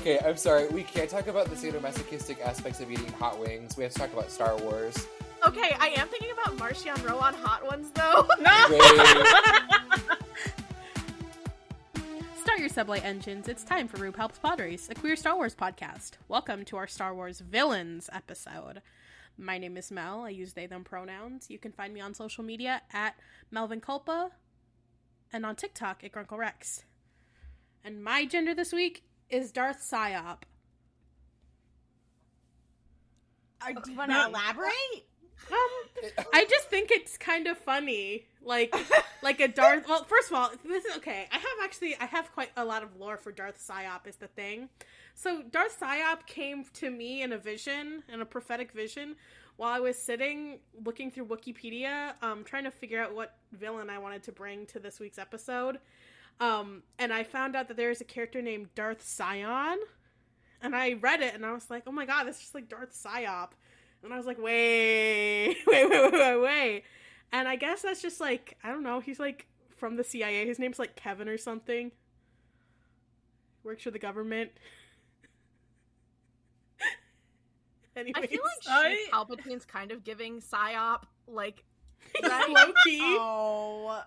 Okay, I'm sorry. We can't talk about the sadomasochistic aspects of eating hot wings. We have to talk about Star Wars. Okay, I am thinking about Marchion Ro on hot ones, though. Start your sublight engines. It's time for Rube Helps Pod Race, a queer Star Wars podcast. Welcome to our Star Wars Villains episode. My name is Mel. I use they, them pronouns. You can find me on social media at Melvin Culpa and on TikTok at Grunkle Rex. And my gender this week is Darth Psyop. Do you want to elaborate? I just think it's kind of funny, like a Darth. Well, first of all, this is okay. I have quite a lot of lore for Darth Psyop is the thing. So Darth Psyop came to me in a prophetic vision, while I was sitting looking through Wikipedia, trying to figure out what villain I wanted to bring to this week's episode. And I found out that there's a character named Darth Scion, and I read it and I was like, oh my god, that's just like Darth Psyop. And I was like, wait. And I guess that's just like, I don't know, he's like from the CIA. His name's like Kevin or something. Works for the government. Anyways, I feel like Palpatine's kind of giving psyop, like, right? low-key. Oh.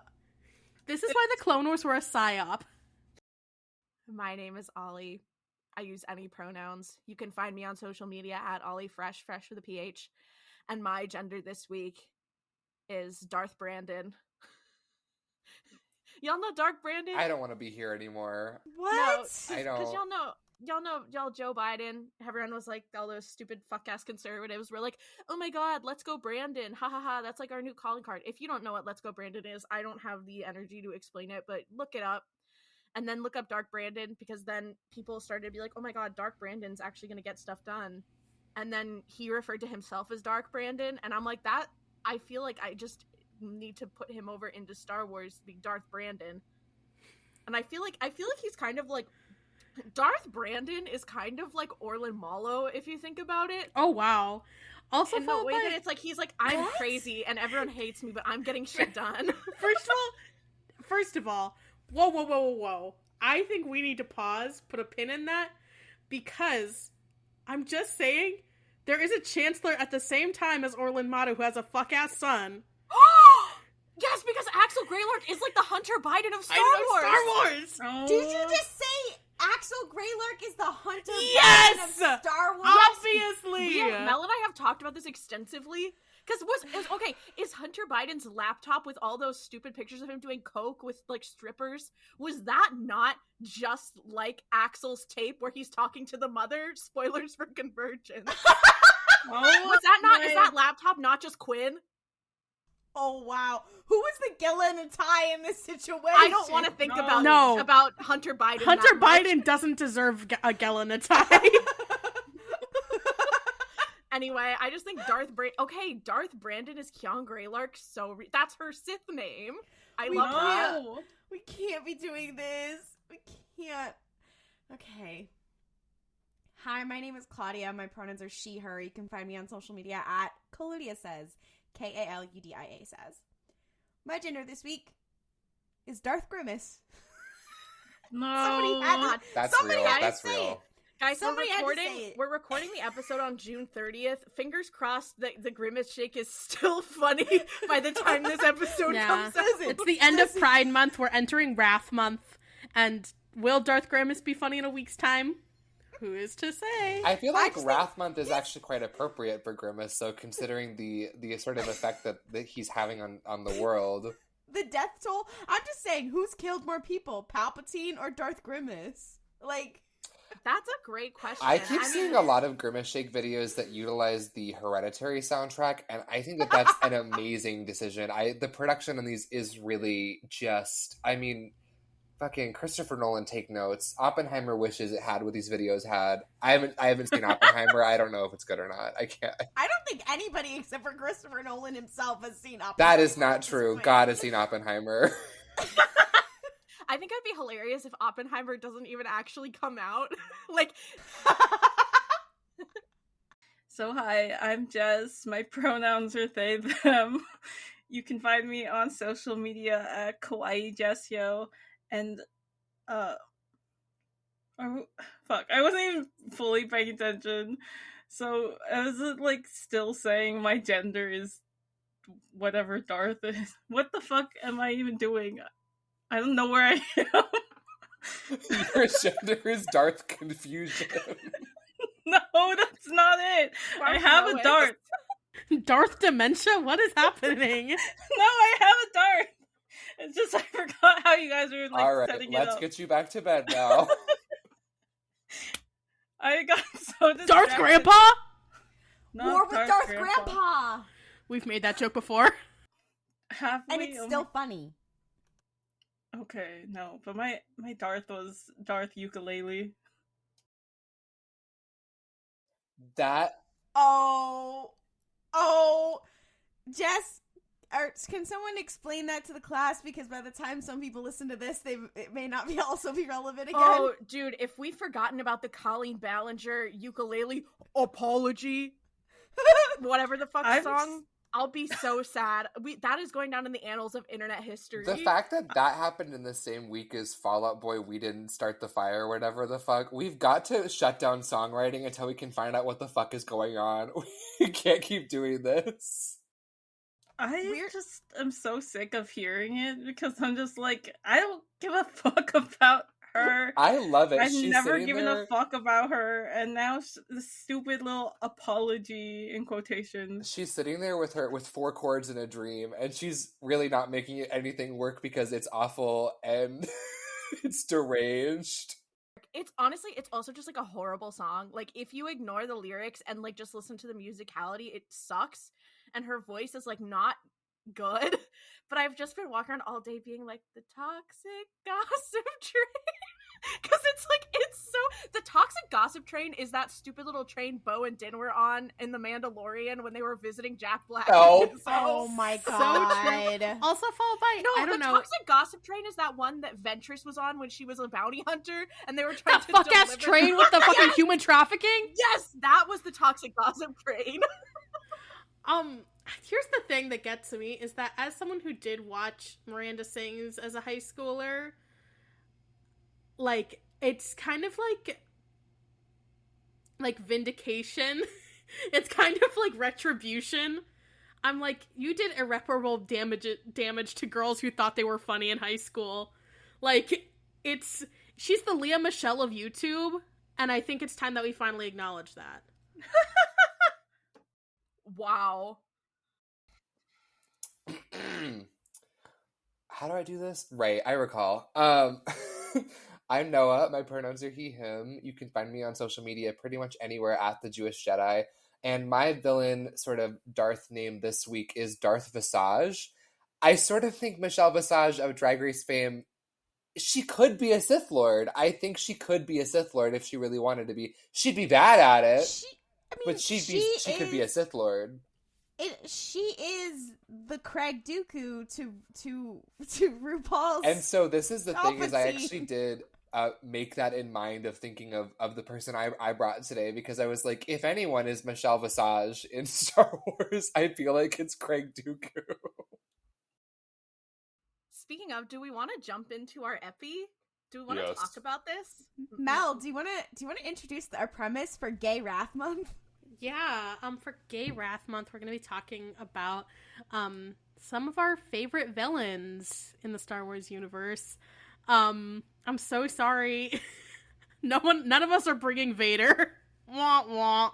This is why the Clone Wars were a psyop. My name is Ollie. I use any pronouns. You can find me on social media at Ollie Fresh with a PH. And my gender this week is Darth Brandon. Y'all know Darth Brandon? I don't want to be here anymore. What? I don't. Because y'all Joe Biden, everyone was like, all those stupid fuck-ass conservatives were like, oh my god, let's go Brandon, ha ha ha, that's like our new calling card. If you don't know what let's go Brandon is, I don't have the energy to explain it, but look it up. And then look up Dark Brandon, because then people started to be like, oh my god, Dark Brandon's actually gonna get stuff done. And then he referred to himself as Dark Brandon, and I'm like, that, I feel like I just need to put him over into Star Wars to be Darth Brandon. And I feel like he's kind of like, Darth Brandon is kind of like Orson Mallow, if you think about it. Oh, wow. Also, in the way that it's like, he's like, I'm crazy and everyone hates me, but I'm getting shit done. First of all, whoa. I think we need to pause, put a pin in that, because I'm just saying, there is a Chancellor at the same time as Orson Mallow who has a fuck-ass son. Yes, because Axel Greylark is like the Hunter Biden of Star Wars. Oh. Did you just say Axel Greylark is the Hunter Yes! Biden of Star Wars? Obviously! Mel and I have talked about this extensively. Because is Hunter Biden's laptop with all those stupid pictures of him doing coke with, like, strippers, was that not just like Axel's tape where he's talking to the mother? Spoilers for Convergence. Was that not, is that laptop not just Quinn? Oh, wow. Who was the Gilla in a tie in this situation? I don't want to think about Hunter Biden. Hunter Biden doesn't deserve a Gela in a tie. Anyway, I just think Darth Brandon is Keon Greylark, so that's her Sith name. I love that. We can't be doing this. We can't. Okay. Hi, my name is Claudia. My pronouns are she, her. You can find me on social media at Kaludia Says. Kaludia Says. My gender this week is Darth Grimace. No. That's real. Guys, Somebody we're recording the episode on June 30th. Fingers crossed that the Grimace shake is still funny by the time this episode comes out. It's the end of Pride Month. We're entering Wrath Month. And will Darth Grimace be funny in a week's time? Who is to say? I feel like Wrath Month is actually quite appropriate for Grimace, so considering the sort of effect that he's having on the world. The death toll? I'm just saying, who's killed more people? Palpatine or Darth Grimace? Like... That's a great question. I keep seeing a lot of Grimace Shake videos that utilize the Hereditary soundtrack, and I think that that's an amazing decision. The production on these is really just, I mean, fucking Christopher Nolan, take notes. Oppenheimer wishes it had what these videos had. I haven't seen Oppenheimer. I don't know if it's good or not. I can't. I don't think anybody except for Christopher Nolan himself has seen Oppenheimer. That is not true. God has seen Oppenheimer. I think it'd be hilarious if Oppenheimer doesn't even actually come out. Like, so hi, I'm Jess. My pronouns are they, them. You can find me on social media at Kawaii Jessyo. And Oh, fuck, I wasn't even fully paying attention. So I was like still saying my gender is whatever Darth is. What the fuck am I even doing? I don't know where I am. Your gender is Darth Confusion. No, that's not it. I have a Darth. Darth Dementia? What is happening? No, I have a Darth. It's just I forgot how you guys were like All setting right, it let's up. get you back to bed now. I got so distracted. Darth Grandpa? Not War with Darth Grandpa! We've made that joke before. Have And we? it's still funny. Okay, no, but my Darth was Darth Ukulele. That Oh, Jess, can someone explain that to the class? Because by the time some people listen to this, it may not be also be relevant again. Oh, dude, if we've forgotten about the Colleen Ballinger ukulele apology, whatever the fuck song, I'll be so sad. That is going down in the annals of internet history. the fact that happened in the same week as Fall Out Boy, We Didn't Start the Fire, whatever the fuck. We've got to shut down songwriting until we can find out what the fuck is going on. We can't keep doing this. I just am so sick of hearing it because I'm just like, I don't give a fuck about her. I love it. I've She's never sitting given there... a fuck about her, and now the stupid little apology in quotations. She's sitting there with 4 chords in a dream, and she's really not making anything work because it's awful and it's deranged. It's honestly, it's also just like a horrible song. Like, if you ignore the lyrics and like just listen to the musicality, it sucks. And her voice is like not good. But I've just been walking around all day being like, the toxic gossip train. Because the toxic gossip train is that stupid little train Bo and Din were on in The Mandalorian when they were visiting Jack Black. Oh my god. Also followed by, I don't know. The toxic gossip train is that one that Ventress was on when she was a bounty hunter and they were trying That to fuck-ass train with the fucking human trafficking? Yes, that was the toxic gossip train. Here's the thing that gets to me is that as someone who did watch Miranda Sings as a high schooler, like, it's kind of like vindication. It's kind of like retribution. I'm like, you did irreparable damage to girls who thought they were funny in high school. Like, she's the Leah Michelle of YouTube, and I think it's time that we finally acknowledge that. Wow. How do I do this? Right, I recall. I'm Noah. My pronouns are he, him. You can find me on social media pretty much anywhere at the Jewish Jedi. And my villain sort of Darth name this week is Darth Visage. I sort of think Michelle Visage of Drag Race fame, she could be a Sith Lord. I think she could be a Sith Lord if she really wanted to be. She'd be bad at it. She could be a Sith Lord. She is the Craig Dooku to RuPaul's. And so this is the thing, is I Palpatine. actually did make that in mind of thinking of the person I brought today, because I was like, if anyone is Michelle Visage in Star Wars, I feel like it's Craig Dooku. Speaking of, do we want to jump into our epi? Do we want to talk about this? Mel, do you want to introduce our premise for Gay Wrath Month? Yeah, for Gay Wrath Month, we're going to be talking about some of our favorite villains in the Star Wars universe. I'm so sorry. None of us are bringing Vader. Wah, wah.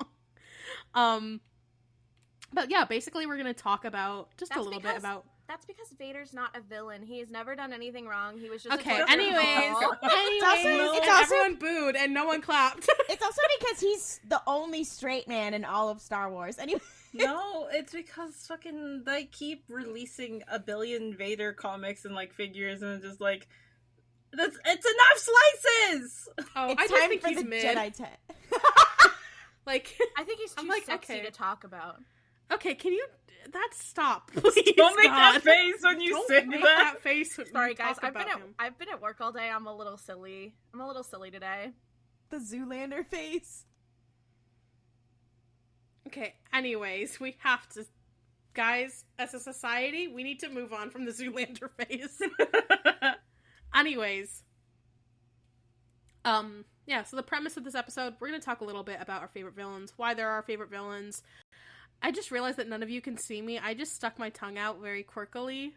But yeah, basically we're going to talk about just a little bit about... That's because Vader's not a villain. He has never done anything wrong. He was just okay. a Anyways, it's and also everyone booed and no one clapped. It's also because he's the only straight man in all of Star Wars. Anyway, No, it's because fucking they keep releasing a billion Vader comics and like figures, and it's just like it's enough slices. Oh, it's I just time think for he's the mid. Jedi tech. Like, I think he's too sexy okay. to talk about. Okay, can you? Stop. Please, Don't make God. that face when you Don't say make that. that face. When Sorry, you guys. talk I've been about at him. I've been at work all day. I'm a little silly. Today. The Zoolander face. Okay. Anyways, we have to, guys. As a society, we need to move on from the Zoolander face. Anyways, yeah, so the premise of this episode, we're going to talk a little bit about our favorite villains, why they're our favorite villains. I just realized that none of you can see me. I just stuck my tongue out very quirkily,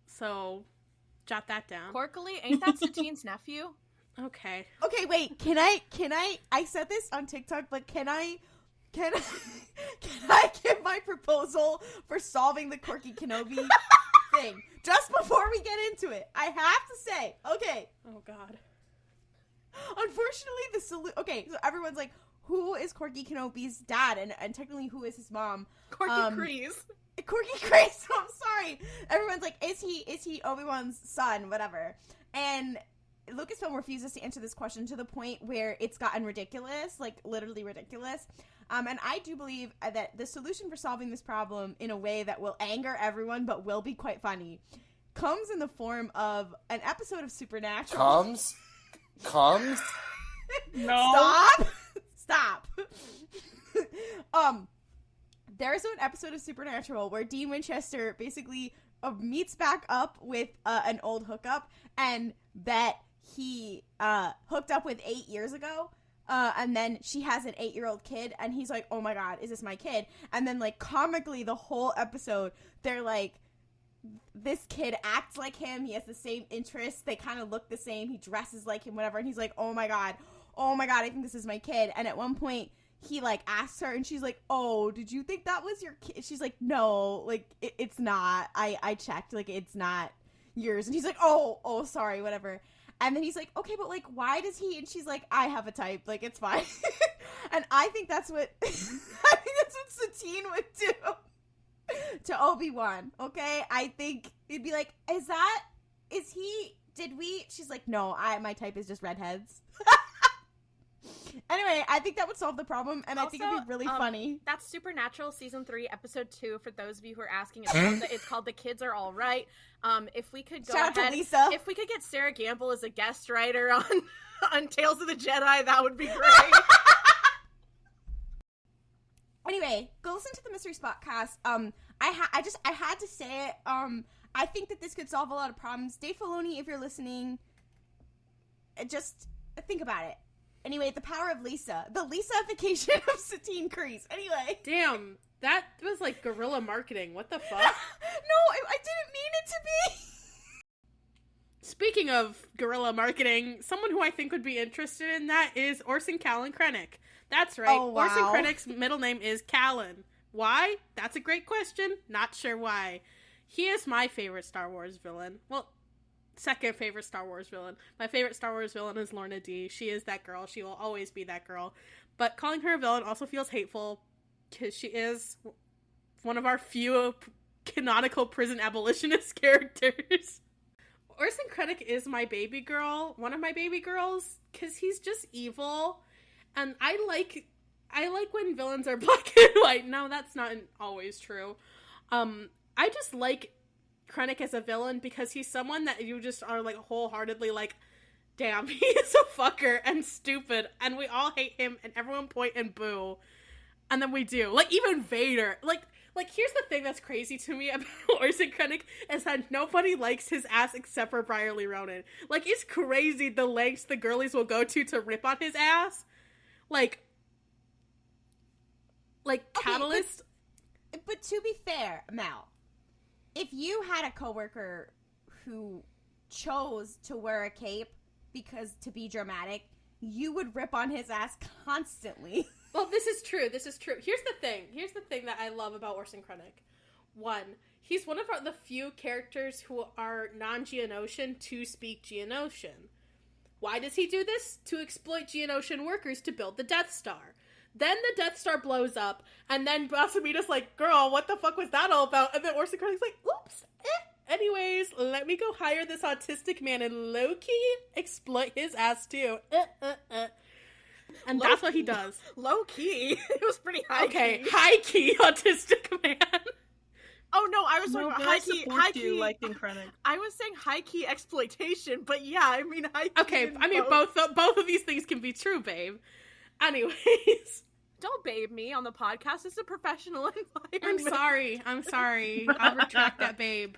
so jot that down. Quirkily? Ain't that Satine's nephew? Okay. Okay, wait. Can I said this on TikTok, but can I give my proposal for solving the Quirky Kenobi thing just before we get into it? I have to say, okay. Oh God. Unfortunately, okay, so everyone's like, who is Quirky Kenobi's dad, and technically who is his mom? Quirky Kreese. Quirky Kreese. I'm sorry. Everyone's like, is he Obi-Wan's son? Whatever. And Lucasfilm refuses to answer this question to the point where it's gotten ridiculous, like literally ridiculous. And I do believe that the solution for solving this problem in a way that will anger everyone but will be quite funny comes in the form of an episode of Supernatural. Comes? No. Stop. There's an episode of Supernatural where Dean Winchester basically meets back up with an old hookup, and that he hooked up with 8 years ago. And then she has an 8-year-old kid, and he's like, oh my God, is this my kid? And then, like, comically, the whole episode, they're like, this kid acts like him, he has the same interests, they kind of look the same, he dresses like him, whatever, and he's like, oh my god, I think this is my kid. And at one point, he, like, asks her, and she's like, oh, did you think that was your kid? She's like, no, like, it's not, I checked, like, it's not yours. And he's like, oh, sorry, whatever. And then he's like, okay, but, like, why does he? And she's like, I have a type, like, it's fine. And I think that's what Satine would do to Obi-Wan, okay? I think it'd be like, she's like, no, my type is just redheads. Anyway, I think that would solve the problem, and also, I think it'd be really funny. That's Supernatural Season 3, Episode 2, for those of you who are asking. It's called The Kids Are All Right. If we could go Shout ahead, out to Lisa. If we could get Sarah Gamble as a guest writer on Tales of the Jedi, that would be great. Anyway, go listen to the Mystery Spotcast. I had to say it. I think that this could solve a lot of problems. Dave Filoni, if you're listening, just think about it. Anyway, the power of Lisa. The Lisa-ification of Satine Kreese. Anyway. Damn, that was like guerrilla marketing. What the fuck? No, I didn't mean it to be. Speaking of guerrilla marketing, someone who I think would be interested in that is Orson Callan Krennic. That's right. Oh, wow. Orson Krennic's middle name is Callan. Why? That's a great question. Not sure why. He is my favorite Star Wars villain. Well, second favorite Star Wars villain. My favorite Star Wars villain is Lorna D. She is that girl. She will always be that girl. But calling her a villain also feels hateful because she is one of our few canonical prison abolitionist characters. Orson Krennic is my baby girl, one of my baby girls, because he's just evil. And I like when villains are black and white. No, that's not always true. I just like Krennic as a villain because he's someone that you just are like wholeheartedly like, damn, he is a fucker and stupid, and we all hate him, and everyone point and boo, and then we do. Like, even Vader. Like here's the thing that's crazy to me about Orson Krennic is that nobody likes his ass except for Brierly Ronan. Like, it's crazy the lengths the girlies will go to rip on his ass. Like okay, Catalyst. But to be fair, Mal, if you had a coworker who chose to wear a cape to be dramatic, you would rip on his ass constantly. Well, this is true. Here's the thing that I love about Orson Krennic. One, he's one of the few characters who are non-Geonosian to speak Geonosian. Why does he do this? To exploit Geonosian workers to build the Death Star. Then the Death Star blows up, and then Boss Amita's like, girl, what the fuck was that all about? And then Orson Krennic's like, oops. Anyways, let me go hire this autistic man and low-key exploit his ass too. And that's what he does. Low-key? It was pretty high-key. Okay, high-key autistic man. Oh no, I was talking about high-key liking Krennic. I was saying high-key exploitation, but yeah, I mean high-key. Okay, I mean both of these things can be true, babe. Anyways. Don't babe me on the podcast. It's a professional environment. I'm sorry. I'll retract that, babe.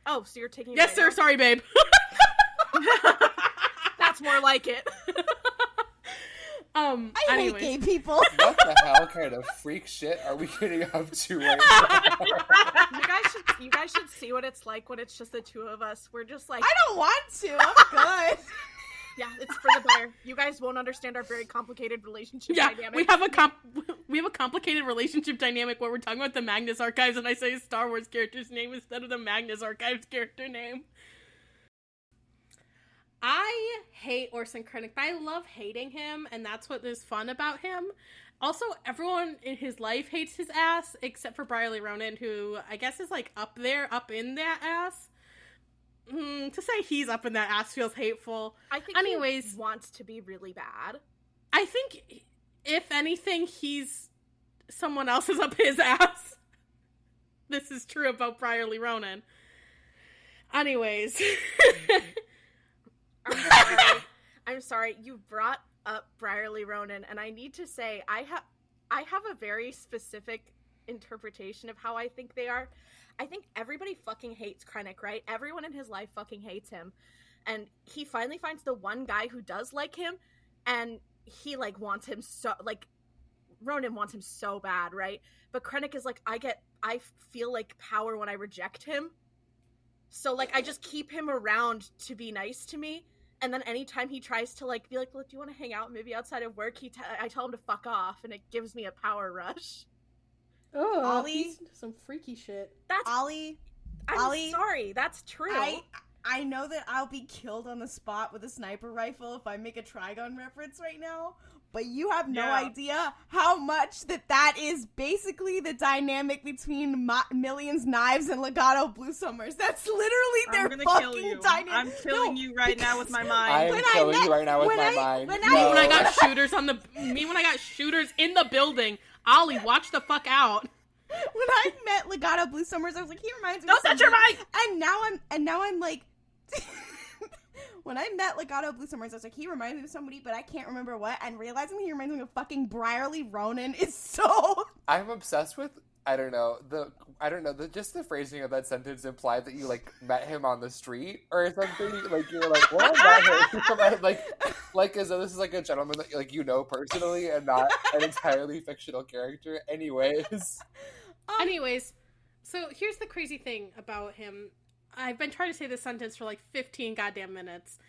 Oh, so you're taking it Yes, sir. Sorry, babe. That's more like it. I anyways. hate gay people. What the hell kind of freak shit are we getting up to right now? You guys should see what it's like when it's just the two of us. We're just like, I don't want to. I'm good. yeah, it's for the better. You guys won't understand our very complicated relationship dynamic. we have a complicated relationship dynamic where we're talking about the Magnus Archives, and I say a Star Wars character's name instead of the Magnus Archives character name. I hate Orson Krennic, but I love hating him, and that's what is fun about him. Also, everyone in his life hates his ass, except for Brierly Ronan, who I guess is, like, up in that ass. To say he's up in that ass feels hateful. I think anyways, he wants to be really bad. I think, if anything, someone else is up his ass. This is true about Brierly Ronan. Anyways. I'm sorry. You brought up Brierly Ronan, and I need to say, I have a very specific interpretation of how I think they are. I think everybody fucking hates Krennic, right? Everyone in his life fucking hates him. And he finally finds the one guy who does like him, and he, like, wants him so, like, Ronan wants him so bad, right? But Krennic is like, I feel like power when I reject him. So, like, I just keep him around to be nice to me. And then anytime he tries to, like, be like, well, do you want to hang out maybe outside of work? I tell him to fuck off, and it gives me a power rush. Oh, Ollie? some freaky shit. That's Ollie, sorry, that's true. I know that I'll be killed on the spot with a sniper rifle if I make a Trigon reference right now, but you have no idea how much that is basically the dynamic between Millions Knives and Legato Blue Summers. That's literally their fucking dynamic. I'm killing you right now with my mind. I'm killing you right now with my mind. When I got shooters when I got shooters in the building, Ollie, watch the fuck out. When I met Legato Blue Summers, I was like, he reminds me Don't of touch your mic! And now I'm like, when I met Legato Blue Summers, I was like, he reminds me of somebody, but I can't remember what. And realizing he reminds me of fucking Brierly Ronan is so. I'm obsessed with. Just the phrasing of that sentence implied that you, like, met him on the street or something. Like, you were like, what is that? like as though this is, like, a gentleman that, like, you know personally and not an entirely fictional character. Anyways, so here's the crazy thing about him. I've been trying to say this sentence for, like, 15 goddamn minutes.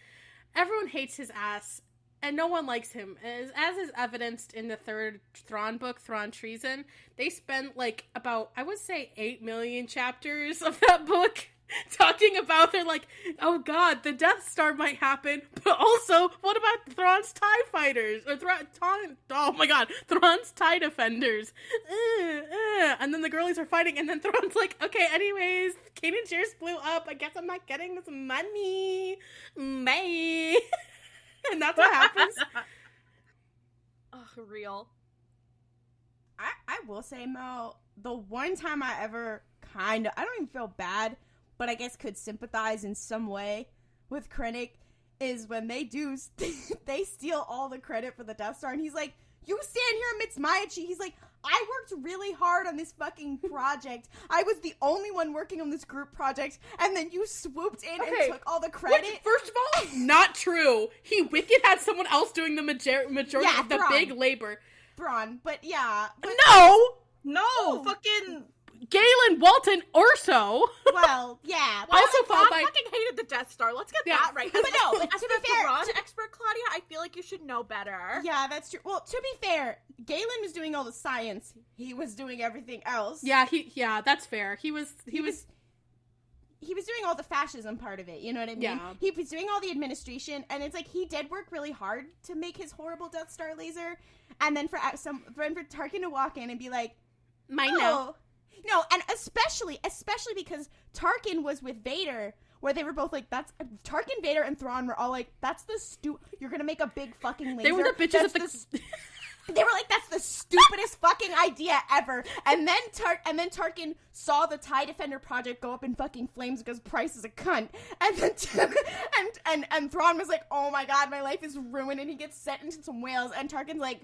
Everyone hates his ass, and no one likes him. As is evidenced in the third Thrawn book, Thrawn Treason, they spent, like, about, I would say, 8 million chapters of that book talking about, they're like, oh god, the Death Star might happen, but also, what about Thrawn's TIE fighters? Or Thrawn's TIE defenders. And then the girlies are fighting, and then Thrawn's like, okay, anyways, Kanan Jarrus blew up, I guess I'm not getting this money. Bye. And that's what happens. Ugh, real. I will say, Mo, the one time I ever I don't even feel bad, but I guess could sympathize in some way with Krennic is when they steal all the credit for the Death Star, and he's like, you stand here amidst my achievement. He's like, I worked really hard on this fucking project. I was the only one working on this group project, and then you swooped in and took all the credit. Which, first of all, not true. Wicked had someone else doing the majority of the big labor. Thrawn, but yeah. But No, fucking Galen, Walton, Orso. Well, yeah. Well, also I fucking hated the Death Star. Let's get that right. But no, but as to the be fair, Thrawn expert, Claudia, I feel like you should know better. Yeah, that's true. Well, to be fair, Galen was doing all the science. He was doing everything else. Yeah, that's fair. He was doing all the fascism part of it, you know what I mean? Yeah. He was doing all the administration, and it's like he did work really hard to make his horrible Death Star laser, and then for Tarkin to walk in and be like, mine no. No, and especially because Tarkin was with Vader, where they were both like, Tarkin, Vader, and Thrawn were all like, you're gonna make a big fucking laser. They were the bitches They were like, that's the stupidest fucking idea ever. And then Tarkin saw the TIE Defender project go up in fucking flames because Price is a cunt. And then and Thrawn was like, oh my god, my life is ruined, and he gets sent into some whales, and Tarkin's like,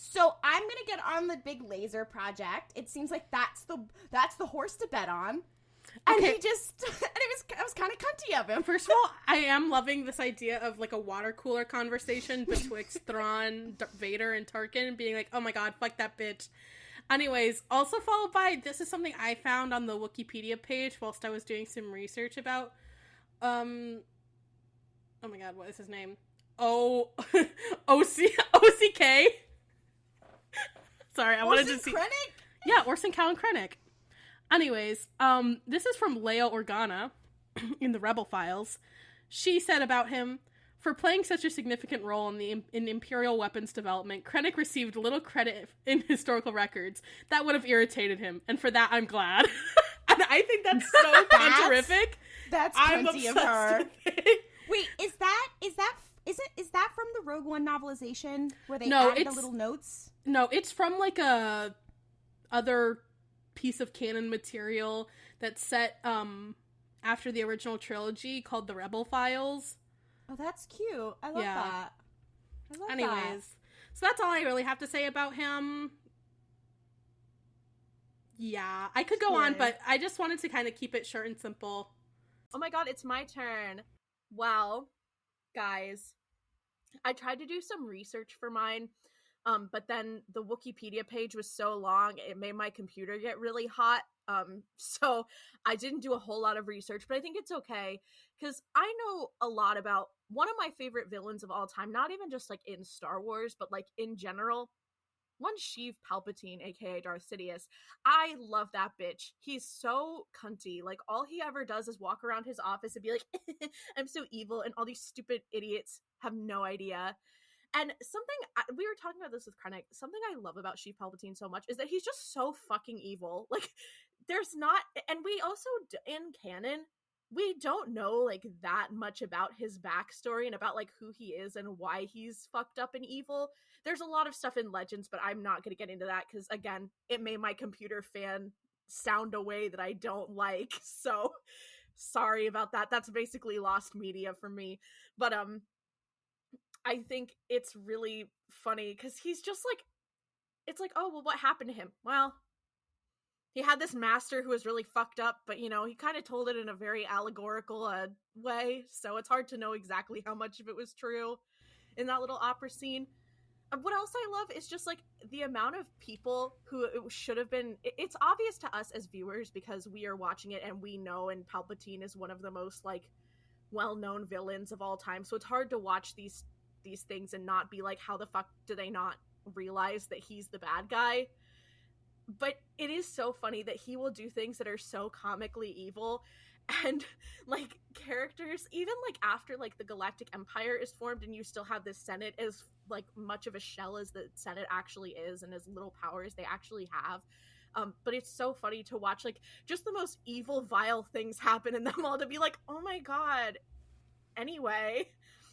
so I'm gonna get on the big laser project. It seems like that's the horse to bet on. And Okay. he just, and it was kind of cunty of him. First of all, I am loving this idea of like a water cooler conversation betwixt Thrawn, Vader, and Tarkin being like, oh my god, fuck that bitch. Anyways, also followed by, this is something I found on the Wikipedia page whilst I was doing some research about, oh my god, what is his name? OCK? Sorry, I wanted to see. Krennic? Yeah, Orson Krennic. Anyways, this is from Leia Organa in the Rebel Files. She said about him, for playing such a significant role in Imperial weapons development, Krennic received little credit in historical records. That would have irritated him, and for that I'm glad. And I think that's so terrific. That's I'm cunty obsessed of her. with it. Wait, is that from the Rogue One novelization where they No, added the it's- little notes? No, it's from like a other piece of canon material that's set after the original trilogy called the Rebel Files. Oh, that's cute. I love Yeah. that. I love that. Anyways, so that's all I really have to say about him. Yeah, I could go on, Yay. but I just wanted to kind of keep it short and simple. Oh my god, it's my turn. Well, guys, I tried to do some research for mine, but then the Wikipedia page was so long, it made my computer get really hot. So I didn't do a whole lot of research, but I think it's okay, because I know a lot about one of my favorite villains of all time, not even just like in Star Wars, but like in general. One Sheev Palpatine, aka Darth Sidious. I love that bitch. He's so cunty. Like, all he ever does is walk around his office and be like, I'm so evil, and all these stupid idiots have no idea. And we were talking about this with Krennic, something I love about Sheev Palpatine so much is that he's just so fucking evil. Like, there's not, and we also, in canon, we don't know, like, that much about his backstory and about, like, who he is and why he's fucked up and evil. There's a lot of stuff in Legends, but I'm not going to get into that because, again, it made my computer fan sound a way that I don't like. So, sorry about that. That's basically lost media for me. But, I think it's really funny because he's just like, it's like, oh, well, what happened to him? Well, he had this master who was really fucked up, but, you know, he kind of told it in a very allegorical way, so it's hard to know exactly how much of it was true in that little opera scene. What else I love is just, like, the amount of people who it should have been... It's obvious to us as viewers because we are watching it and we know, and Palpatine is one of the most, like, well-known villains of all time, so it's hard to watch these things and not be like, how the fuck do they not realize that he's the bad guy? But it is so funny that he will do things that are so comically evil, and like characters, even like after like the Galactic Empire is formed and you still have this Senate as like much of a shell as the Senate actually is and as little powers they actually have. But it's so funny to watch like just the most evil, vile things happen in them all to be like, oh my god. Anyway.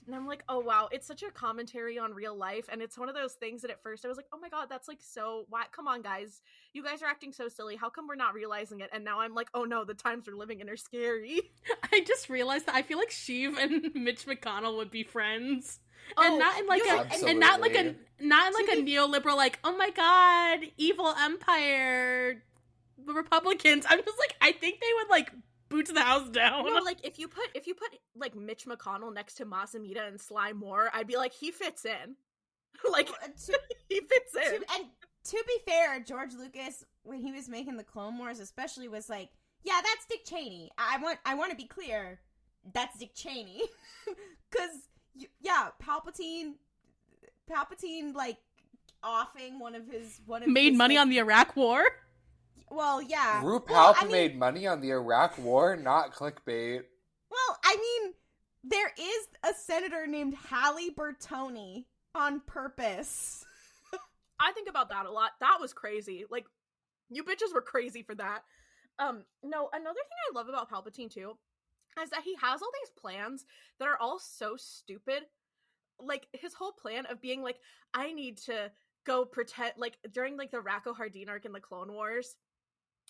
And I'm like, oh wow, it's such a commentary on real life, and it's one of those things that at first I was like, oh my god, that's like so, why? Come on guys, you guys are acting so silly, how come we're not realizing it? And now I'm like, oh no, the times we're living in are scary. I just realized that I feel like Sheev and Mitch McConnell would be friends. Oh, And not in like Absolutely. and not in like a neoliberal like, oh my god, evil empire, the Republicans. I'm just like, I think they would like boots the house down. No, like if you put like Mitch McConnell next to Mas Amedda and Sly Moore, I'd be like, he fits in. Like he fits in. And to be fair, George Lucas, when he was making the Clone Wars, especially, was like, "Yeah, that's Dick Cheney." I want to be clear, that's Dick Cheney, because Palpatine, like offing one of made his, money like, on the Iraq War. Well, yeah. Group Well, Palp made money on the Iraq War, not clickbait. Well, I mean, there is a senator named Halle Bertoni on purpose. I think about that a lot. That was crazy. Like, you bitches were crazy for that. No, another thing I love about Palpatine too is that he has all these plans that are all so stupid. Like his whole plan of being like, I need to go pretend, like during like the Racco Hardeen arc in the Clone Wars,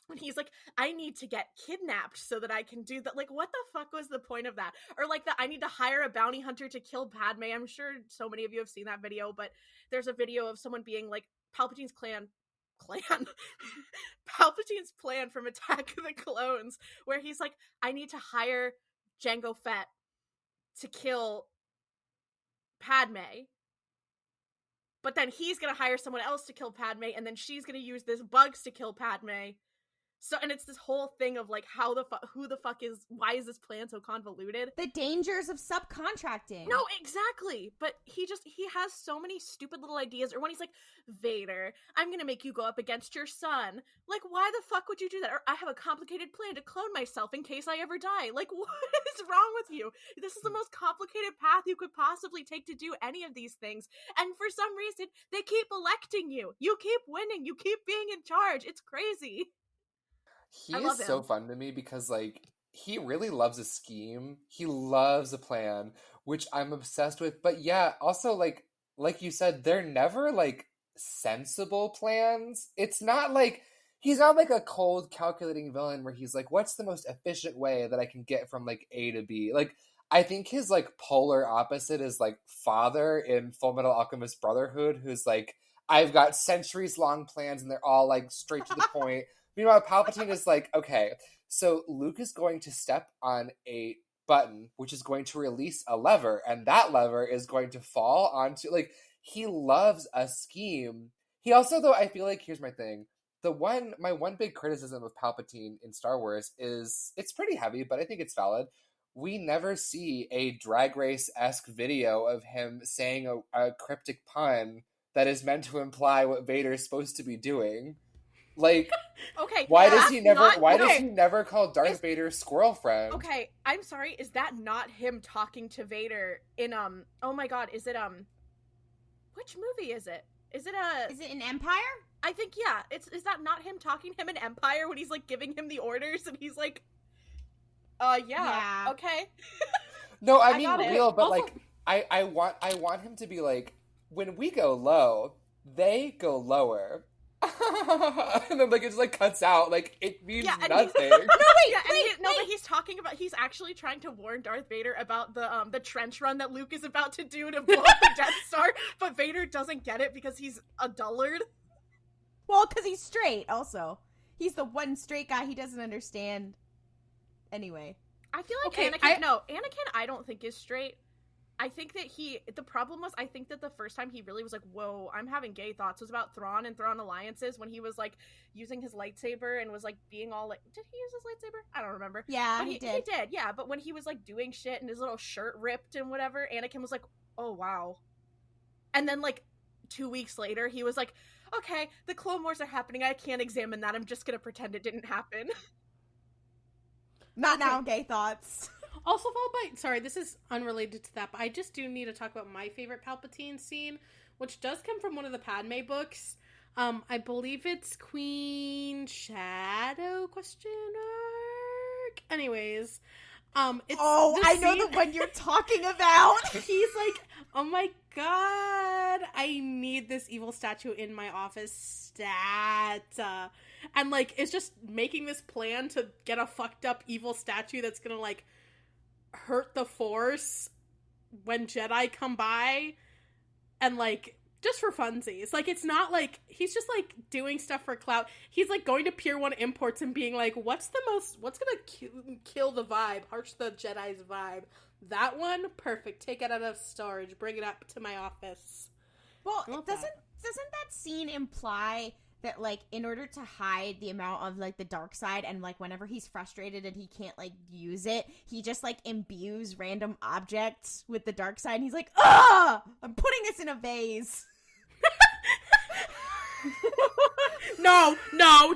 when he's like, I need to get kidnapped so that I can do that. Like, what the fuck was the point of that? Or like that I need to hire a bounty hunter to kill Padme. I'm sure so many of you have seen that video, but there's a video of someone being like, Palpatine's plan plan. Palpatine's plan from Attack of the Clones, where he's like, I need to hire Jango Fett to kill Padme. But then he's gonna hire someone else to kill Padme, and then she's gonna use this bugs to kill Padme. So, and it's this whole thing of, like, why is this plan so convoluted? The dangers of subcontracting. No, exactly. But he has so many stupid little ideas. Or when he's like, Vader, I'm gonna make you go up against your son. Like, why the fuck would you do that? Or I have a complicated plan to clone myself in case I ever die. Like, what is wrong with you? This is the most complicated path you could possibly take to do any of these things. And for some reason, they keep electing you. You keep winning. You keep being in charge. It's crazy. He is so fun to me because, like, he really loves a scheme. He loves a plan, which I'm obsessed with. But yeah, also, like you said, they're never, like, sensible plans. It's not like, he's not like a cold, calculating villain where he's like, what's the most efficient way that I can get from, like, A to B? Like, I think his, like, polar opposite is, like, Father in Fullmetal Alchemist Brotherhood, who's like, I've got centuries-long plans and they're all, like, straight to the point. Meanwhile, Palpatine is like, okay, so Luke is going to step on a button, which is going to release a lever, and that lever is going to fall onto, like, he loves a scheme. He also, though, I feel like, here's my thing. My one big criticism of Palpatine in Star Wars is, it's pretty heavy, but I think it's valid. We never see a Drag Race-esque video of him saying a cryptic pun that is meant to imply what Vader's supposed to be doing. Like, okay, why does he never call Darth Vader Squirrel Friend? Okay, I'm sorry, is that not him talking to Vader in, oh my god, is it, which movie is it? Is it in Empire? I think, yeah, is that not him talking to him in Empire when he's, like, giving him the orders and he's like, yeah. Okay. No, I mean, real, but, also, like, I want him to be like, when we go low, they go lower. And then, like, it just, like, cuts out. Like, it means nothing. But he's talking about, he's actually trying to warn Darth Vader about the trench run that Luke is about to do to blow up the Death Star, but Vader doesn't get it because he's a dullard. Well, because he's straight, also. He's the one straight guy he doesn't understand. Anyway. I feel like Anakin, I don't think is straight. I think that the problem was, I think that the first time he really was like, whoa, I'm having gay thoughts, was about Thrawn and Thrawn Alliances, when he was, like, using his lightsaber and was, like, being all, like, did he use his lightsaber? I don't remember. Yeah, he did. He did, yeah, but when he was, like, doing shit and his little shirt ripped and whatever, Anakin was like, oh, wow. And then, like, 2 weeks later, he was like, okay, the Clone Wars are happening, I can't examine that, I'm just gonna pretend it didn't happen. Not now, gay thoughts. Also followed by, sorry, this is unrelated to that, but I just do need to talk about my favorite Palpatine scene, which does come from one of the Padme books. I believe it's Queen Shadow ? Anyways, it's I know the one you're talking about. He's like, oh my god, I need this evil statue in my office stat. And, like, it's just making this plan to get a fucked up evil statue that's gonna, like, hurt the Force when Jedi come by, and, like, just for funsies. Like, it's not like he's just, like, doing stuff for clout. He's, like, going to Pier 1 Imports and being like, what's gonna kill the vibe, harsh the Jedi's vibe? That one? Perfect. Take it out of storage. Bring it up to my office. Well, doesn't that scene imply that, like, in order to hide the amount of, like, the dark side, and, like, whenever he's frustrated and he can't, like, use it, he just, like, imbues random objects with the dark side, and he's like, ah, I'm putting this in a vase. No,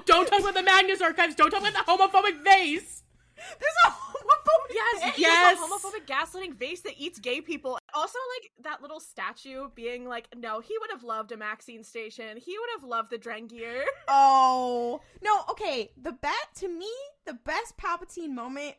don't talk about the Magnus Archives, don't talk about the homophobic vase. There's a homophobic yes, a homophobic gaslighting vase that eats gay people. Also, like, that little statue being like, no, he would have loved a Maxine station. He would have loved the Drengir. Oh. No, okay. The best Palpatine moment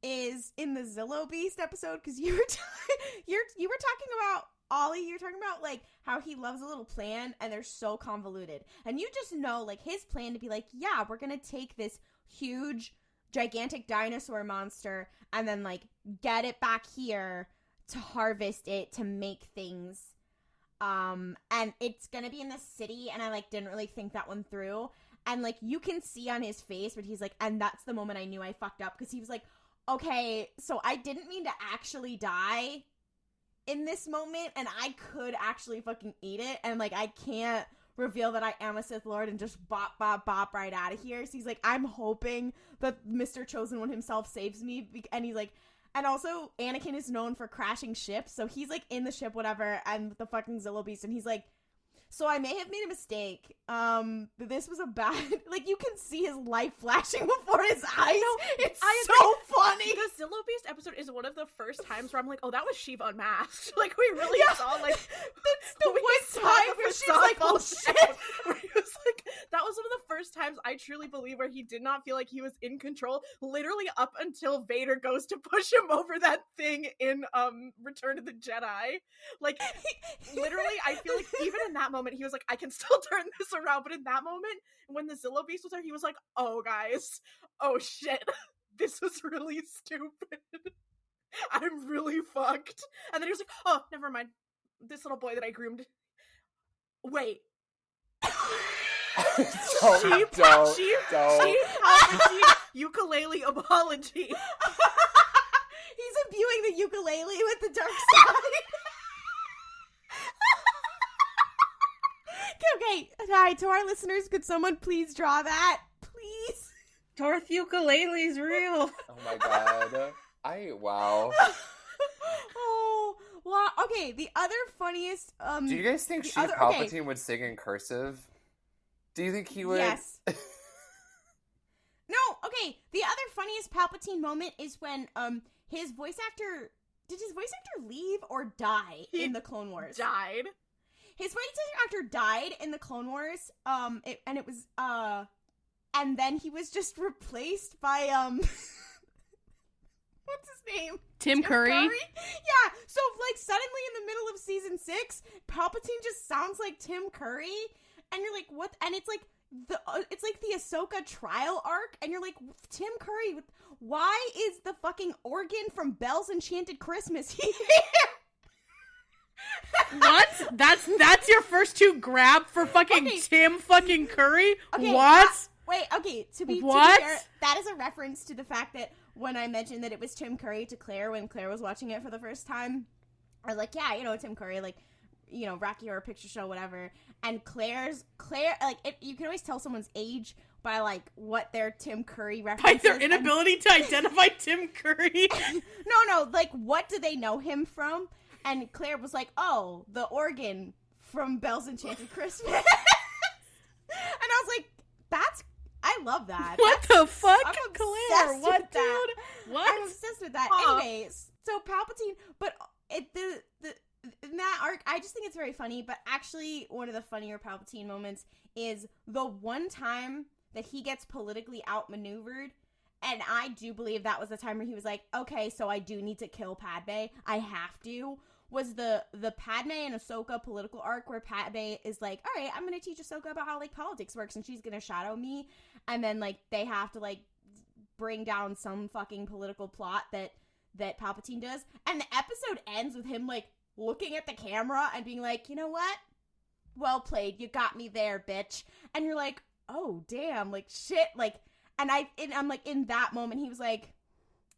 is in the Zillow Beast episode, because you were talking about, Ollie, you're talking about, like, how he loves a little plan, and they're so convoluted. And you just know, like, his plan to be like, yeah, we're gonna take this huge, gigantic dinosaur monster, and then, like, get it back here to harvest it, to make things. And it's gonna be in the city, and I, like, didn't really think that one through. And, like, you can see on his face, but he's like, and that's the moment I knew I fucked up, because he was like, okay, so I didn't mean to actually die in this moment, and I could actually fucking eat it, and, like, I can't reveal that I am a Sith Lord and just bop, bop, bop right out of here. So he's like, I'm hoping that Mr. Chosen One himself saves me, and he's like, and also, Anakin is known for crashing ships, so he's, like, in the ship, whatever, and the fucking Zillo Beast, and he's like, so I may have made a mistake. This was a bad... Like, you can see his life flashing before his eyes. It's so funny. The Zillo Beast episode is one of the first times where I'm like, oh, that was Shiva unmasked. Like, we really saw, like... That's the one time where she's like, oh, shit. Where he was like... That was one of the first times I truly believe where he did not feel like he was in control, literally up until Vader goes to push him over that thing in, Return of the Jedi. Like, literally, I feel like even in that moment, he was like, I can still turn this around. But in that moment, when the Zillo Beast was there, he was like, oh, guys. Oh, shit. This was really stupid. I'm really fucked. And then he was like, oh, never mind. This little boy that I groomed. Wait. Don't. Ukulele apology. He's imbuing the ukulele with the dark side. Okay, hi, to our listeners, could someone please draw that? Please? Darth Ukulele's real. Oh my god. Wow. Oh, well, okay, the other funniest, Do you guys think Chief Palpatine would sing in cursive? Do you think he would? Yes. No, okay, the other funniest Palpatine moment is when, his voice actor, did his voice actor leave or die in the Clone Wars? Died. His voice actor died in the Clone Wars, and then he was just replaced by, what's his name? Tim Curry? Yeah, so, like, suddenly in the middle of season 6, Palpatine just sounds like Tim Curry, and you're like, what? And it's like the Ahsoka trial arc, and you're like, Tim Curry, why is the fucking organ from Belle's Enchanted Christmas here? What? That's your first two grab for fucking Tim fucking Curry? Okay, what? To be what? fair, that is a reference to the fact that when I mentioned that it was Tim Curry to Claire when Claire was watching it for the first time, I was like, yeah, you know, Tim Curry, like, you know, Rocky Horror Picture Show, whatever. And Claire, like, you can always tell someone's age by, like, what their Tim Curry reference By their inability to identify Tim Curry? No, like, what do they know him from? And Claire was like, oh, the organ from Belle's Enchanted Christmas. And I was like, I love that. What the fuck? I'm Claire, obsessed what, with that. dude? What? I'm obsessed with that. Huh. Anyways, so Palpatine, but in that arc, I just think it's very funny, but actually one of the funnier Palpatine moments is the one time that he gets politically outmaneuvered, and I do believe that was the time where he was like, okay, so I do need to kill Padme. I have to. Was the Padme and Ahsoka political arc where Padme is like, all right, I'm going to teach Ahsoka about how, like, politics works, and she's going to shadow me, and then, like, they have to, like, bring down some fucking political plot that Palpatine does, and the episode ends with him, like, looking at the camera and being like, you know what? Well played. You got me there, bitch. And you're like, oh, damn, like, shit, like, and I'm like, in that moment, he was like,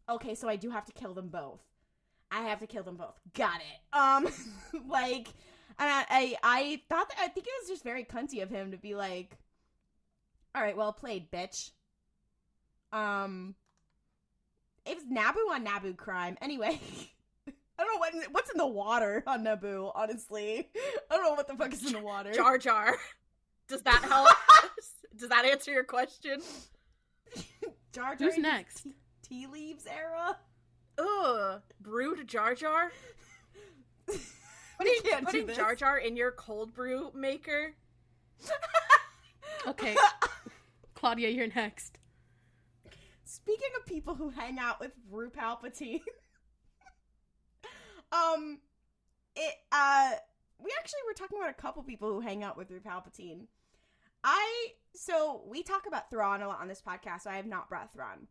okay, so I do have to kill them both. I have to kill them both. Got it. Like, and I thought that, I think it was just very cunty of him to be like, all right, well played, bitch. It was Naboo on Naboo crime. Anyway, I don't know what's in the water on Naboo, honestly. I don't know what the fuck is in the water. Jar Jar. Does that help? Does that answer your question? Jar Jar. Who's next? Tea leaves era? Ugh. Brewed Jar Jar? Putting Jar Jar in your cold brew maker? Okay. Claudia, you're next. Speaking of people who hang out with Rue Palpatine, we actually were talking about a couple people who hang out with Rue Palpatine. So we talk about Thrawn a lot on this podcast, so I have not brought Thrawn.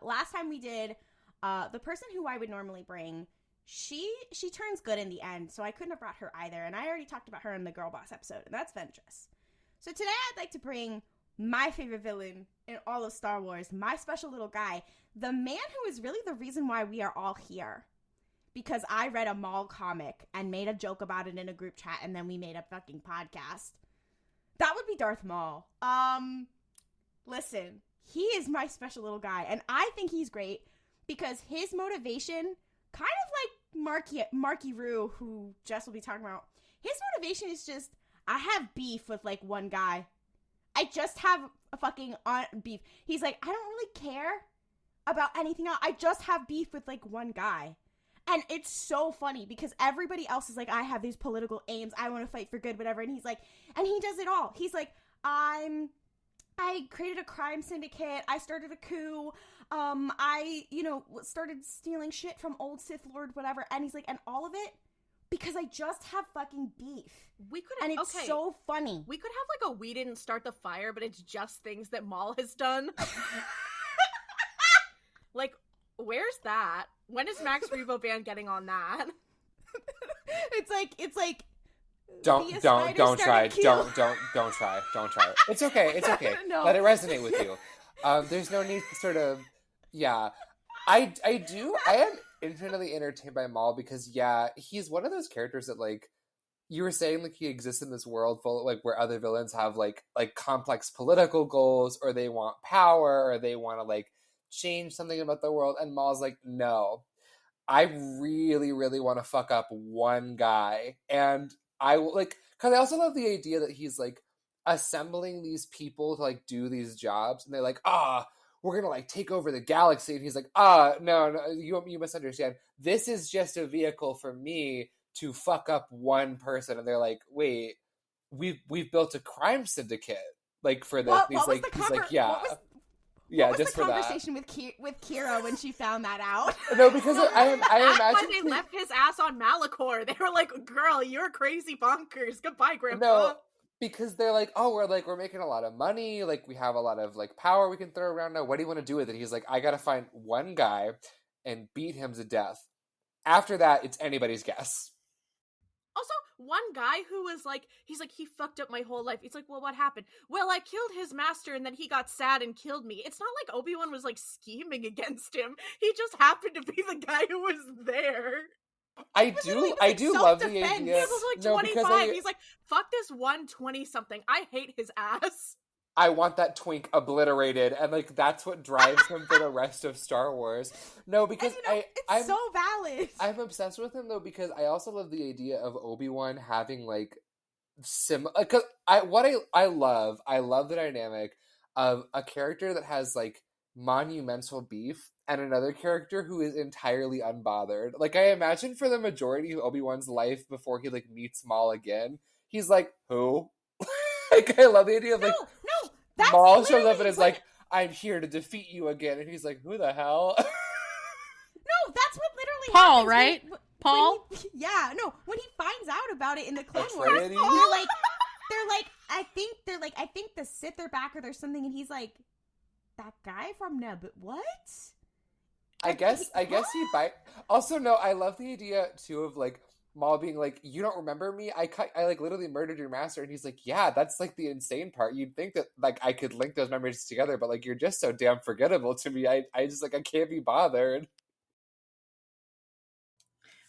Last time we did, the person who I would normally bring she turns good in the end, so I couldn't have brought her either. And I already talked about her in the Girl Boss episode, and that's Ventress. So today I'd like to bring my favorite villain in all of Star Wars, my special little guy, the man who is really the reason why we are all here. Because I read a Maul comic and made a joke about it in a group chat, and then we made a fucking podcast. That would be Darth Maul. Listen, he is my special little guy, and I think he's great because his motivation, kind of like Marchion Ro, who Jess will be talking about, his motivation is just, I have beef with, like, one guy. I just have a fucking beef. He's like, I don't really care about anything else. I just have beef with, like, one guy. And it's so funny because everybody else is like, I have these political aims. I want to fight for good, whatever. And he's like, and he does it all. He's like, I created a crime syndicate. I started a coup. I started stealing shit from old Sith Lord, whatever. And he's like, and all of it because I just have fucking beef. And it's so funny. We could have like a we didn't start the fire, but it's just things that Maul has done. Like, where's that? When is Max Rebo Band getting on that? It's like Don't try. Don't try. It's okay. No. Let it resonate with you. There's no need to sort of, yeah. I am infinitely entertained by Maul because, yeah, he's one of those characters that, like, you were saying, like, he exists in this world full of, like, where other villains have, like complex political goals, or they want power, or they want to, like, change something about the world, and Maul's like, no, I really, really want to fuck up one guy, and I will, like, because I also love the idea that he's, like, assembling these people to, like, do these jobs, and they're like, we're gonna, like, take over the galaxy, and he's like, no, you misunderstand, this is just a vehicle for me to fuck up one person, and they're like, wait, we've built a crime syndicate, like, for this. What was the conversation with Kira when she found that out? No, because I imagine why they left his ass on Malachor. They were like, "Girl, you're crazy bonkers. Goodbye, Grandpa." No, because they're like, "Oh, we're making a lot of money. Like, we have a lot of, like, power we can throw around now. What do you want to do with it?" He's like, "I gotta find one guy and beat him to death. After that, it's anybody's guess." Also, one guy who was like, he's like, he fucked up my whole life. It's like, well, what happened? Well, I killed his master and then he got sad and killed me. It's not like Obi-Wan was, like, scheming against him. He just happened to be the guy who was there. I do love the idea. He was like 25. He's like, fuck this 120-something. I hate his ass. I want that twink obliterated, and, like, that's what drives him for the rest of Star Wars. No, because it's so valid. I'm obsessed with him though because I also love the idea of Obi-Wan having, like, because I love the dynamic of a character that has, like, monumental beef and another character who is entirely unbothered. Like, I imagine for the majority of Obi-Wan's life before he, like, meets Maul again, he's like, who? Like, I love the idea of, like, Maul shows up and is like, I'm here to defeat you again. And he's like, who the hell? No, that's what literally Paul, happens. right? Paul? When he finds out about it in the Clone Wars, Trinity? I think the Sith are back or there's something, and he's like, that guy from Neb, what? I guess he bite. Also, no, I love the idea too of, like, Maul being like, you don't remember me? I like literally murdered your master. And he's like, yeah, that's, like, the insane part. You'd think that, like, I could link those memories together, but, like, you're just so damn forgettable to me. I just, like, I can't be bothered.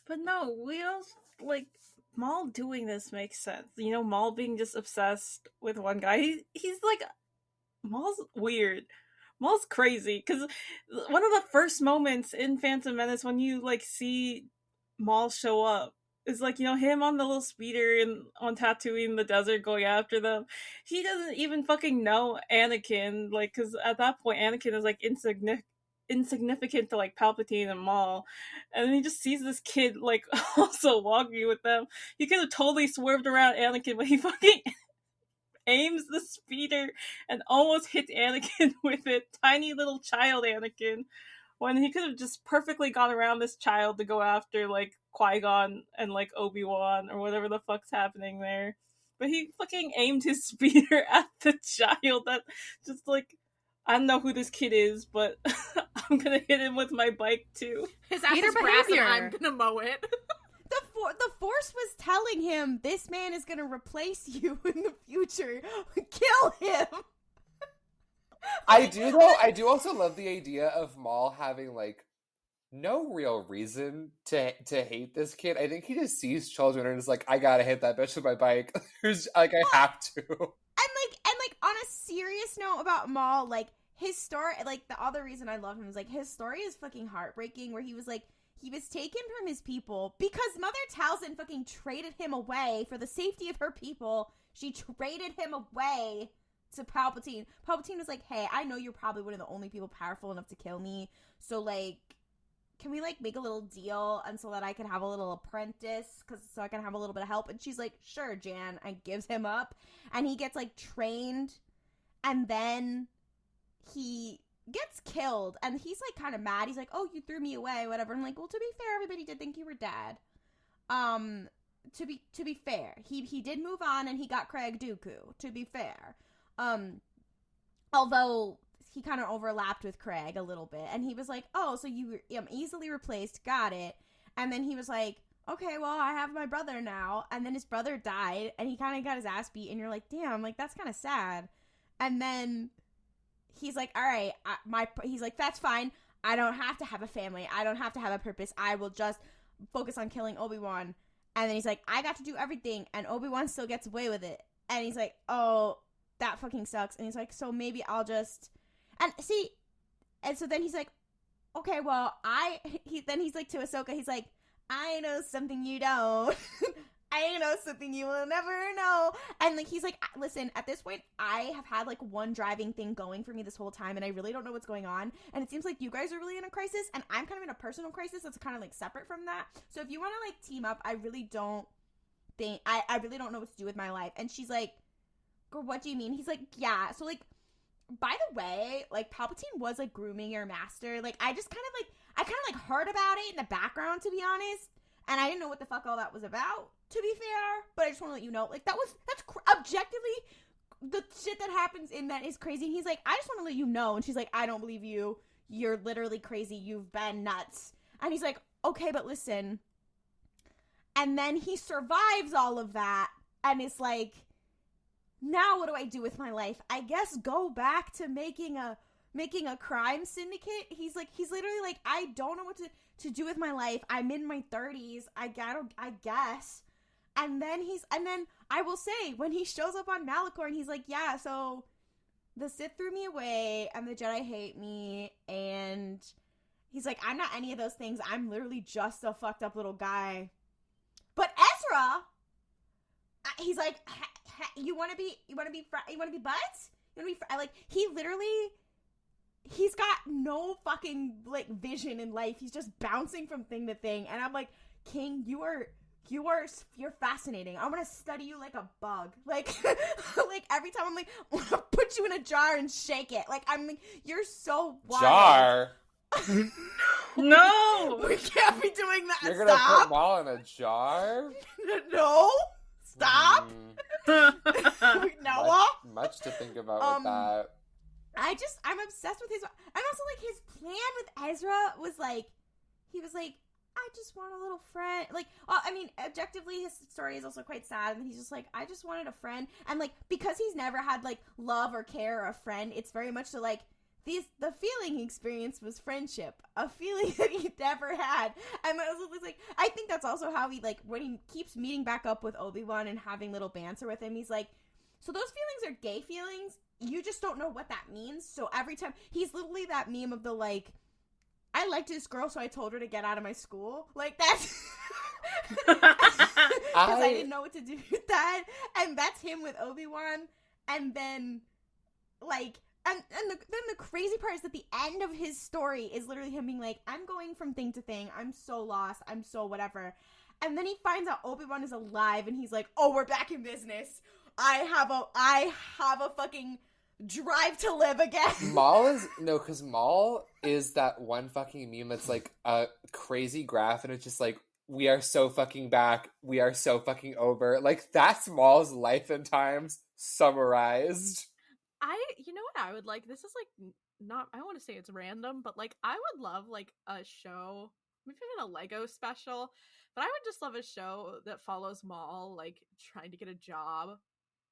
But no, we also, like, Maul doing this makes sense. You know, Maul being just obsessed with one guy. He's like, Maul's weird. Maul's crazy. Because one of the first moments in Phantom Menace when you, like, see Maul show up, is, like, you know, him on the little speeder on Tatooine in the desert going after them. He doesn't even fucking know Anakin, like, because at that point Anakin is, like, insignificant to, like, Palpatine and Maul. And then he just sees this kid, like, also walking with them. He could have totally swerved around Anakin, but he fucking aims the speeder and almost hits Anakin with it. Tiny little child Anakin. When he could have just perfectly gone around this child to go after, like, Qui-Gon and, like, Obi-Wan or whatever the fuck's happening there. But he fucking aimed his speeder at the child. That just, like, I don't know who this kid is, but I'm gonna hit him with my bike too. His ass Hater is brass and behavior. I'm gonna mow it. The Force was telling him, this man is gonna replace you in the future. Kill him! I do also love the idea of Maul having, like, no real reason to hate this kid. I think he just sees children and is like, I gotta hit that bitch with my bike. There's, like, I have to. And on a serious note about Maul, like, his story, like, the other reason I love him is, like, his story is fucking heartbreaking, where he was, like, he was taken from his people because Mother Talzin fucking traded him away for the safety of her people. She traded him away to Palpatine. Palpatine was like, hey, I know you're probably one of the only people powerful enough to kill me, so, like, can we, like, make a little deal and so that I can have a little apprentice, so I can have a little bit of help? And she's like, sure, Jan, and gives him up, and he gets, like, trained, and then he gets killed, and he's, like, kind of mad. He's like, oh, you threw me away, whatever. I'm like, well, to be fair, everybody did think you were dead. To be fair, he did move on, and he got Craig Dooku, to be fair. Although he kind of overlapped with Craig a little bit, and he was like, oh, so you easily replaced, got it. And then he was like, okay, well, I have my brother now. And then his brother died, and he kind of got his ass beat, and you're like, damn, like, that's kind of sad. And then he's like, all right, he's like, that's fine. I don't have to have a family. I don't have to have a purpose. I will just focus on killing Obi-Wan. And then he's like, I got to do everything, and Obi-Wan still gets away with it. And he's like, oh, that fucking sucks. And he's like, so maybe I'll just... And see, and so then he's like, okay, well, then he's like to Ahsoka, he's like, I know something you don't. I know something you will never know. And, like, he's like, listen, at this point, I have had, like, one driving thing going for me this whole time, and I really don't know what's going on. And it seems like you guys are really in a crisis, and I'm kind of in a personal crisis that's kind of, like, separate from that. So if you want to, like, team up, I really don't think, I really don't know what to do with my life. And she's like, girl, what do you mean? He's like, yeah. So, like, by the way, like, Palpatine was, like, grooming your master. Like, I just kind of, like, heard about it in the background, to be honest. And I didn't know what the fuck all that was about, to be fair. But I just want to let you know, like, that's objectively, the shit that happens in that is crazy. And he's like, I just want to let you know. And she's like, I don't believe you. You're literally crazy. You've been nuts. And he's like, okay, but listen. And then he survives all of that. And it's like, now what do I do with my life? I guess go back to making a crime syndicate. He's literally like, I don't know what to do with my life. I'm in my 30s. I guess. And then I will say, when he shows up on Malachor and he's like, yeah, so the Sith threw me away and the Jedi hate me, and he's like, I'm not any of those things. I'm literally just a fucked up little guy. But Ezra, he's like, you want to be buds? You want to be like, he literally, he's got no fucking, like, vision in life. He's just bouncing from thing to thing. And I'm like, King, you're fascinating. I want to study you like a bug. Like, like, every time I'm like, I want to put you in a jar and shake it. Like, I'm like, you're so wild. Jar? No! We can't be doing that. You're gonna Stop. put Maul in a jar? No. Stop. Noah. Much to think about with that. I'm obsessed with his, and also, like, his plan with Ezra was like, he was like, I just want a little friend. Like, I mean, objectively, his story is also quite sad, and he's just like, I just wanted a friend. And, like, because he's never had, like, love or care or a friend, it's very much so, like, the feeling he experienced was friendship, a feeling that he never had. And I was like, I think that's also how he, like, when he keeps meeting back up with Obi-Wan and having little banter with him, he's like, so those feelings are gay feelings, you just don't know what that means. So every time, he's literally that meme of the, like, I liked this girl, so I told her to get out of my school. Like, that's because I didn't know what to do with that. And that's him with Obi-Wan. And then, like, and then the crazy part is that the end of his story is literally him being like, I'm going from thing to thing. I'm so lost. I'm so whatever. And then he finds out Obi-Wan is alive, and he's like, oh, we're back in business. I have a fucking drive to live again. Because Maul is that one fucking meme that's like a crazy graph, and it's just like, we are so fucking back, we are so fucking over. Like, that's Maul's life and times summarized. You know what I would like? This is like not, I want to say it's random, but like I would love like a show, maybe even a Lego special, but I would just love a show that follows Maul like trying to get a job,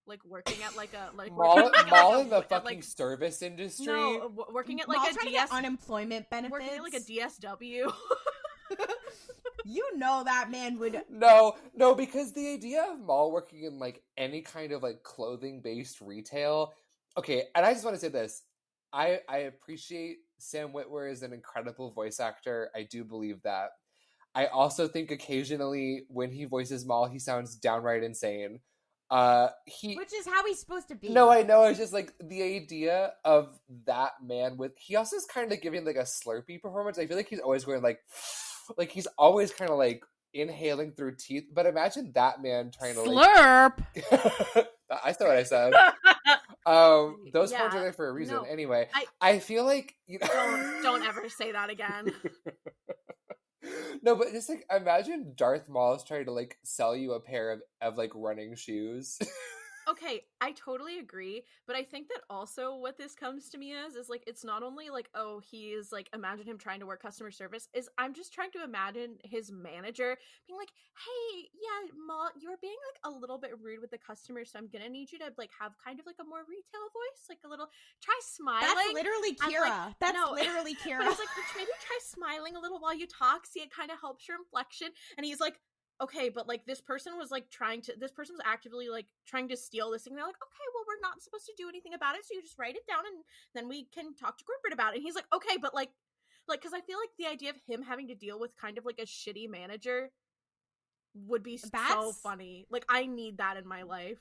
like working at like a like Maul in the fucking like, service industry. no, working at like Maul a trying to DS get unemployment benefits. working at like a DSW. You know that man would. No, because the idea of Maul working in like any kind of like clothing based retail. Okay, and I just want to say this. I appreciate Sam Witwer is an incredible voice actor. I do believe that. I also think occasionally when he voices Maul, he sounds downright insane. Which is how he's supposed to be. No, I know. It's just like the idea of that man with. He also is kind of giving like a slurpy performance. I feel like he's always going like he's always kind of like inhaling through teeth. But imagine that man trying to slurp. Like... I saw what I said. Those horns are there for a reason. No, anyway, I feel like don't ever say that again. No, but just like imagine Darth Maul is trying to like sell you a pair of like running shoes. Okay, I totally agree, but I think that also what this comes to me as is like it's not only like, oh, he is like, imagine him trying to work customer service, is I'm just trying to imagine his manager being like, hey, yeah, Maul, you're being like a little bit rude with the customers, so I'm gonna need you to like have kind of like a more retail voice, like a little try smiling. That's literally Kira. Like, That's no. literally Kira. But it's like, maybe try smiling a little while you talk, see it kind of helps your inflection. And he's like, okay, but like this person was actively like trying to steal this thing. They're like, okay, well, we're not supposed to do anything about it, so you just write it down and then we can talk to corporate about it. And he's like, okay, but like because I feel like the idea of him having to deal with kind of like a shitty manager would be so funny. Like I need that in my life.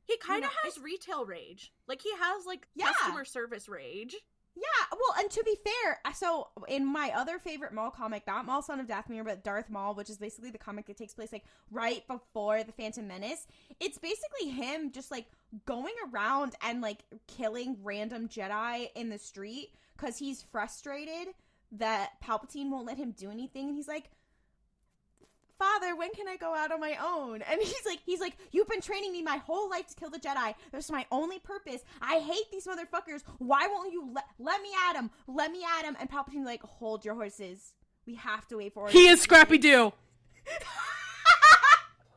He kind of has retail rage. Like he has like customer service rage. Yeah, well, and to be fair, so in my other favorite Maul comic, not Maul Son of Dathomir, but Darth Maul, which is basically the comic that takes place like right before the Phantom Menace, it's basically him just like going around and like killing random Jedi in the street because he's frustrated that Palpatine won't let him do anything, and he's like, Father, when can I go out on my own? And he's like, you've been training me my whole life to kill the Jedi. That's my only purpose. I hate these motherfuckers. Why won't you let me at him? Let me at him. And Palpatine's like, hold your horses. We have to wait for it. He is Scrappy Doo.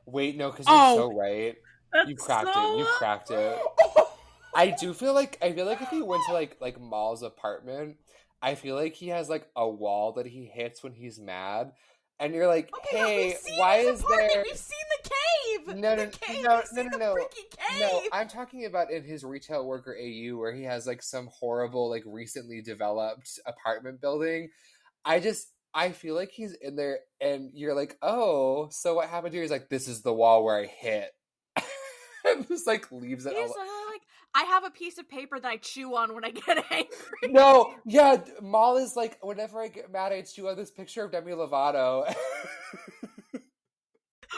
Wait, no, because you're so right. You cracked it. I feel like if he went to like Maul's apartment, I feel like he has like a wall that he hits when he's mad. And you're like, okay, hey, why is there... We've seen the cave! No. Freaking cave! No, I'm talking about in his retail worker AU where he has like some horrible, like recently developed apartment building. I feel like he's in there and you're like, oh, so what happened here? He's like, this is the wall where I hit. And just like leaves it all. I have a piece of paper that I chew on when I get angry. No, yeah, Maul is like, whenever I get mad, I chew on this picture of Demi Lovato.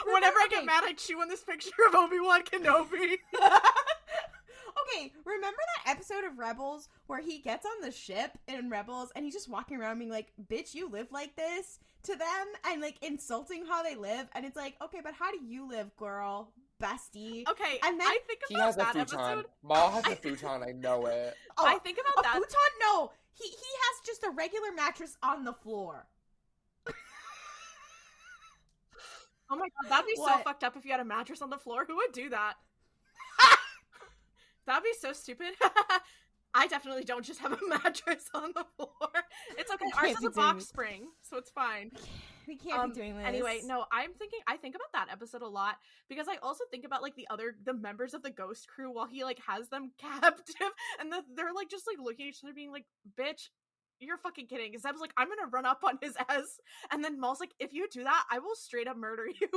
Whenever I get mad, I chew on this picture of Obi-Wan Kenobi. Okay, remember that episode of Rebels where he gets on the ship in Rebels and he's just walking around being like, bitch, you live like this to them? And like insulting how they live. And it's like, okay, but how do you live, girl? Bestie. Okay, and then I think about that episode. Maul has a futon, I know it. Oh, I think about that. A futon? No, he has just a regular mattress on the floor. Oh my god, that'd be so fucked up if you had a mattress on the floor. Who would do that? That'd be so stupid. I definitely don't just have a mattress on the floor. It's okay. Ours is a box spring, so it's fine. We can't be doing this. Anyway, no, I think about that episode a lot because I also think about like the members of the Ghost crew while he like has them captive and they're like just like looking at each other being like, bitch, you're fucking kidding. Zeb's like, I'm gonna run up on his ass, and then Maul's like, if you do that, I will straight up murder you.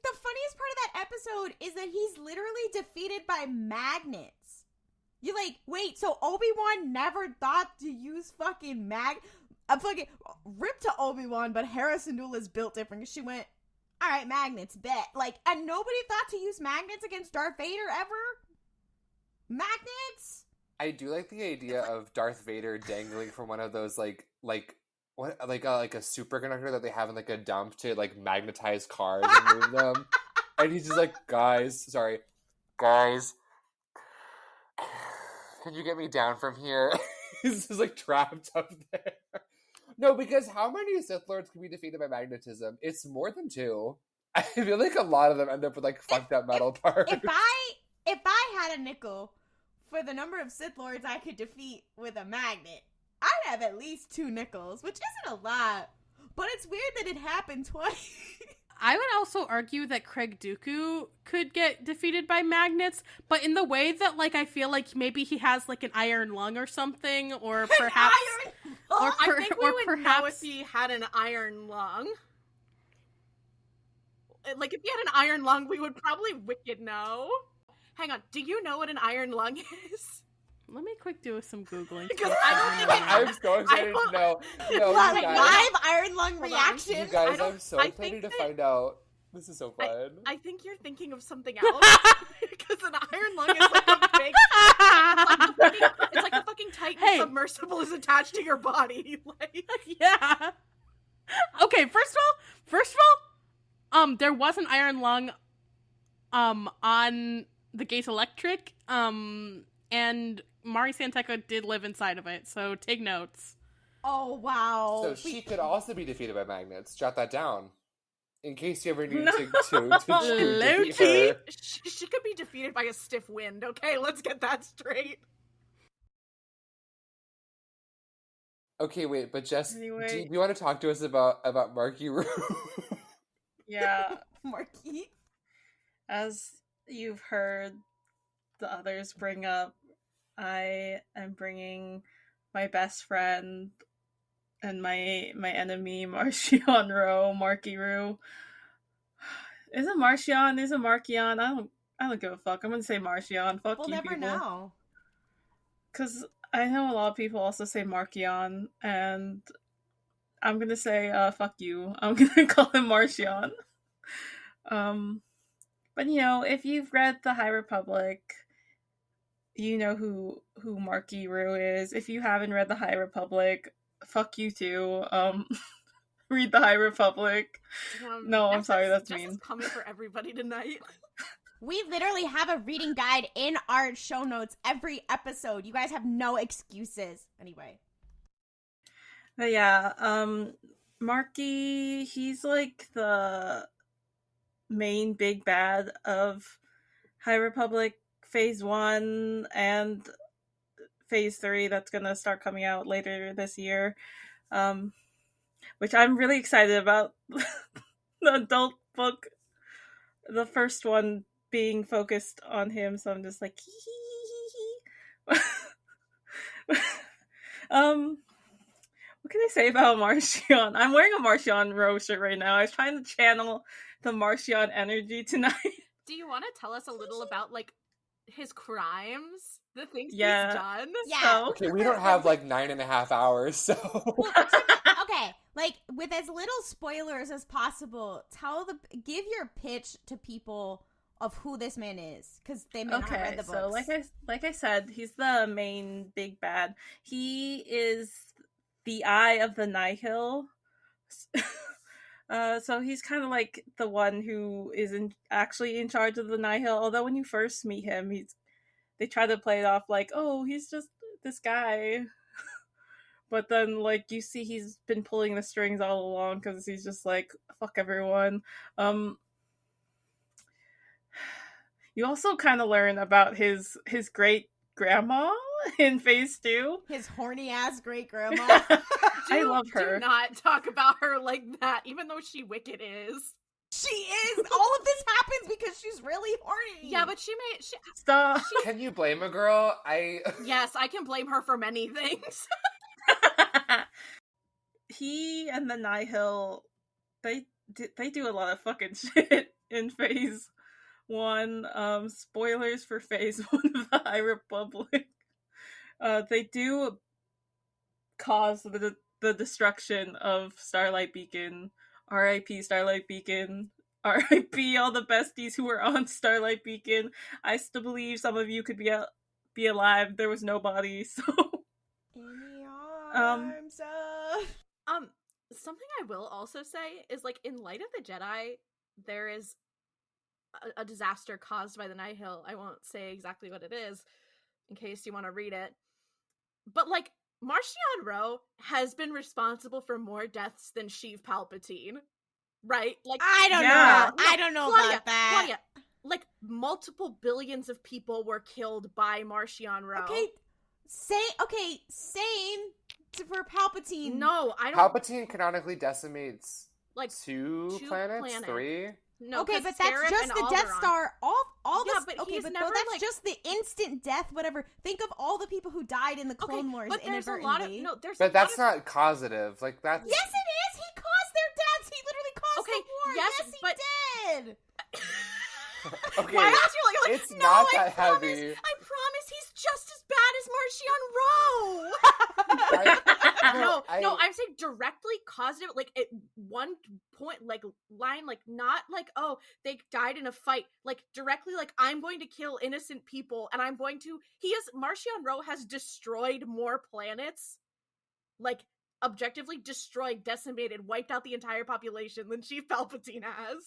The funniest part of that episode is that he's literally defeated by magnets. You're like, wait, so Obi-Wan never thought to use fucking fucking rip to Obi-Wan, but Hera Syndulla is built different because she went, all right, magnets, bet. Like, and nobody thought to use magnets against Darth Vader ever? Magnets? I do like the idea of Darth Vader dangling from one of those like a superconductor that they have in like a dump to like magnetize cars and move them. And he's just like, guys, sorry, Guys, can you get me down from here? He's just like trapped up there. No, because how many Sith Lords can be defeated by magnetism? It's more than 2. I feel like a lot of them end up with like fucked up metal parts. If I had a nickel for the number of Sith Lords I could defeat with a magnet, I'd have at least 2 nickels, which isn't a lot. But it's weird that it happened twice. I would also argue that Craig Dooku could get defeated by magnets, but in the way that, like, I feel like maybe he has, like, an iron lung or something, or perhaps... I think we would know if he had an iron lung. Like, if he had an iron lung, we would probably wicked know. Hang on, do you know what an iron lung is? Let me quick do some Googling. Because I don't think I'm so excited to know. No, Live you guys, iron lung reaction. you guys, I'm so excited to find out. This is so fun. I think you're thinking of something else. Because an iron lung is like a big... It's like the fucking Titan submersible is attached to your body. Like, yeah. Okay, first of all, there was an iron lung on the Gate Electric, and Mari Santeca did live inside of it, so take notes. Oh, wow. So she could also be defeated by magnets. Jot that down. In case you ever need to defeat her. She could be defeated by a stiff wind, okay? Let's get that straight. Okay, wait, but Jess, Anyway. do you want to talk to us about Marchion Ro? Yeah. Marquis? As you've heard the others bring up, I am bringing my best friend and my enemy, Marchion Ro, Marchion Ro. Is it Marchion? Is it Marchion? I don't give a fuck. I'm gonna say Marchion. Fuck We'll you, never people. know. Because I know a lot of people also say Marchion, and I'm gonna say, fuck you. I'm gonna call him Marchion. But you know, if you've read The High Republic, you know who Marchion Ro is. If you haven't read The High Republic, fuck you too. Read The High Republic. No, I'm sorry, that's mean. Jess is coming for everybody tonight. We literally have a reading guide in our show notes every episode. You guys have no excuses. Anyway. But yeah, Marky, he's like the main big bad of High Republic Phase 1 and Phase 3 that's gonna start coming out later this year. Which I'm really excited about. The adult book, the first one being focused on him, so I'm just like, what can I say about Marchion? I'm wearing a Marchion Ro shirt right now. I was trying to channel the Marchion energy tonight. Do you want to tell us a little about, like, his crimes? The things he's Yeah. done? Yeah. So, Okay, we don't have like 9.5 hours, so. Okay, like, with as little spoilers as possible, give your pitch to people of who this man is, because they may not have read the books. So like I said, he's the main big bad. He is the eye of the Nihil. So he's kind of like the one who is actually in charge of the Nihil. Although when you first meet him, they try to play it off like, oh, he's just this guy. But then, like, you see he's been pulling the strings all along because he's just like, fuck everyone. You also kind of learn about his great grandma in Phase 2. His horny ass great grandma. I love her. Do not talk about her like that, even though she wicked is. She is. All of this happens because she's really horny. Yeah, but Stop. Can you blame a girl? Yes, I can blame her for many things. He and the Nihil, they do a lot of fucking shit in Phase 1. Spoilers for Phase 1 of the High Republic. They do cause the destruction of Starlight Beacon. R.I.P. Starlight Beacon. R.I.P. all the besties who were on Starlight Beacon. I still believe some of you could be alive. There was nobody, so... In the arms of... Something I will also say is, like, in Light of the Jedi, there is a disaster caused by the Nihil. I won't say exactly what it is in case you want to read it. But, like, Marchion Ro has been responsible for more deaths than Sheev Palpatine. Right? Like, I don't Yeah. know. I don't know Claudia, about that. Claudia, like, multiple billions of people were killed by Marchion Ro. Same for Palpatine. No, I don't. Palpatine canonically decimates Like, two two planets? planets. 3? No, Okay, 'cause but that's Scarif just and the Death Alderaan. Star. All Yeah, this. but Okay, he's but never, that's like- just the instant death. Whatever. Think of all the people who died in the Clone Wars but there's a inadvertently. lot of no. There's But a that's lot of, not causative. Like, that's... Yes, it is. He caused their deaths. He literally caused Okay, the war. yes, Yes, he but- did. Okay, Why aren't you like it's no, not I that promise, heavy. I promise he's just as bad as Marchion Ro. No, I'm saying directly causative, like at one point, like line, like not like, oh, they died in a fight, like directly, like I'm going to kill innocent people, and Marchion Ro has destroyed more planets, like objectively destroyed, decimated, wiped out the entire population than Chief Palpatine has.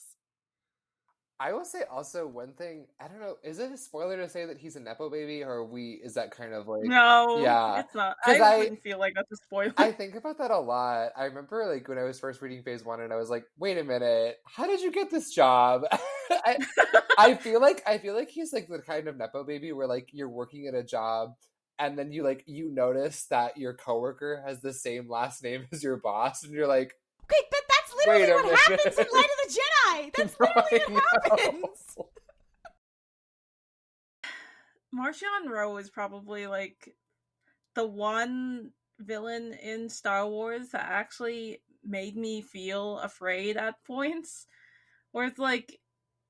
I will say also one thing, I don't know, is it a spoiler to say that he's a Nepo baby, or is that kind of like... No, Yeah. it's not. 'Cause I wouldn't feel like that's a spoiler. I think about that a lot. I remember, like, when I was first reading Phase 1, and I was like, wait a minute, how did you get this job? I feel like he's, like, the kind of Nepo baby where, like, you're working at a job, and then you notice that your coworker has the same last name as your boss, and you're like, Okay, but that's Wait literally a what minute. happens in Light of the Jedi. That's literally I what happens. know. Marchion Ro is probably like the one villain in Star Wars that actually made me feel afraid at points. Where it's like,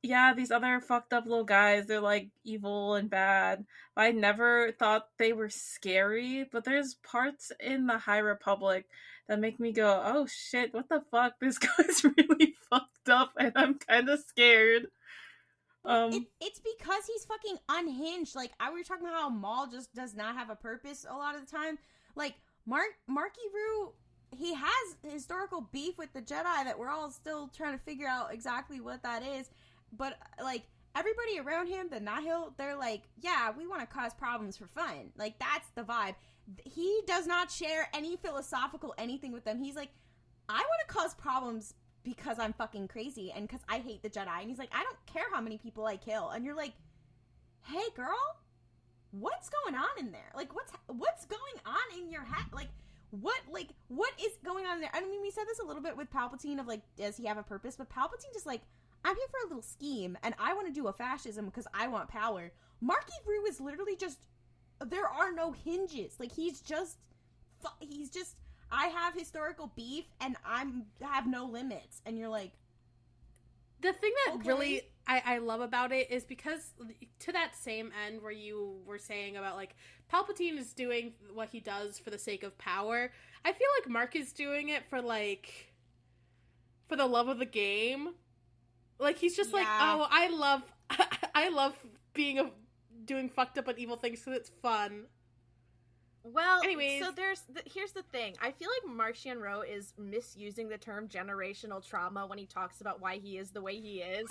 yeah, these other fucked up little guys, they're like evil and bad. But I never thought they were scary. But there's parts in the High Republic that make me go, oh shit, what the fuck? This guy's really fucked up and I'm kind of scared. It's because he's fucking unhinged. Like, we were talking about how Maul just does not have a purpose a lot of the time. Like, Marky Roo, he has historical beef with the Jedi that we're all still trying to figure out exactly what that is. But, like, everybody around him, the Nihil, they're like, yeah, we want to cause problems for fun. Like, that's the vibe. He does not share any philosophical anything with them. He's like, I want to cause problems because I'm fucking crazy and because I hate the Jedi. And he's like, I don't care how many people I kill. And you're like, hey, girl, what's going on in there? Like, what's going on in your head? Like, what is going on there? I mean, we said this a little bit with Palpatine of, like, does he have a purpose? But Palpatine just, like, I'm here for a little scheme, and I want to do a fascism because I want power. Marky Roo is literally just, there are no hinges. Like, he's just, I have historical beef, and I have no limits. And you're like, The thing that Okay. really I love about it is because to that same end where you were saying about, like, Palpatine is doing what he does for the sake of power, I feel like Mark is doing it for, like, for the love of the game. Like, he's just like, Yeah. oh, I love doing fucked up and evil things because it's fun. Well, Anyways. so here's the thing. I feel like Marchion Ro is misusing the term generational trauma when he talks about why he is the way he is.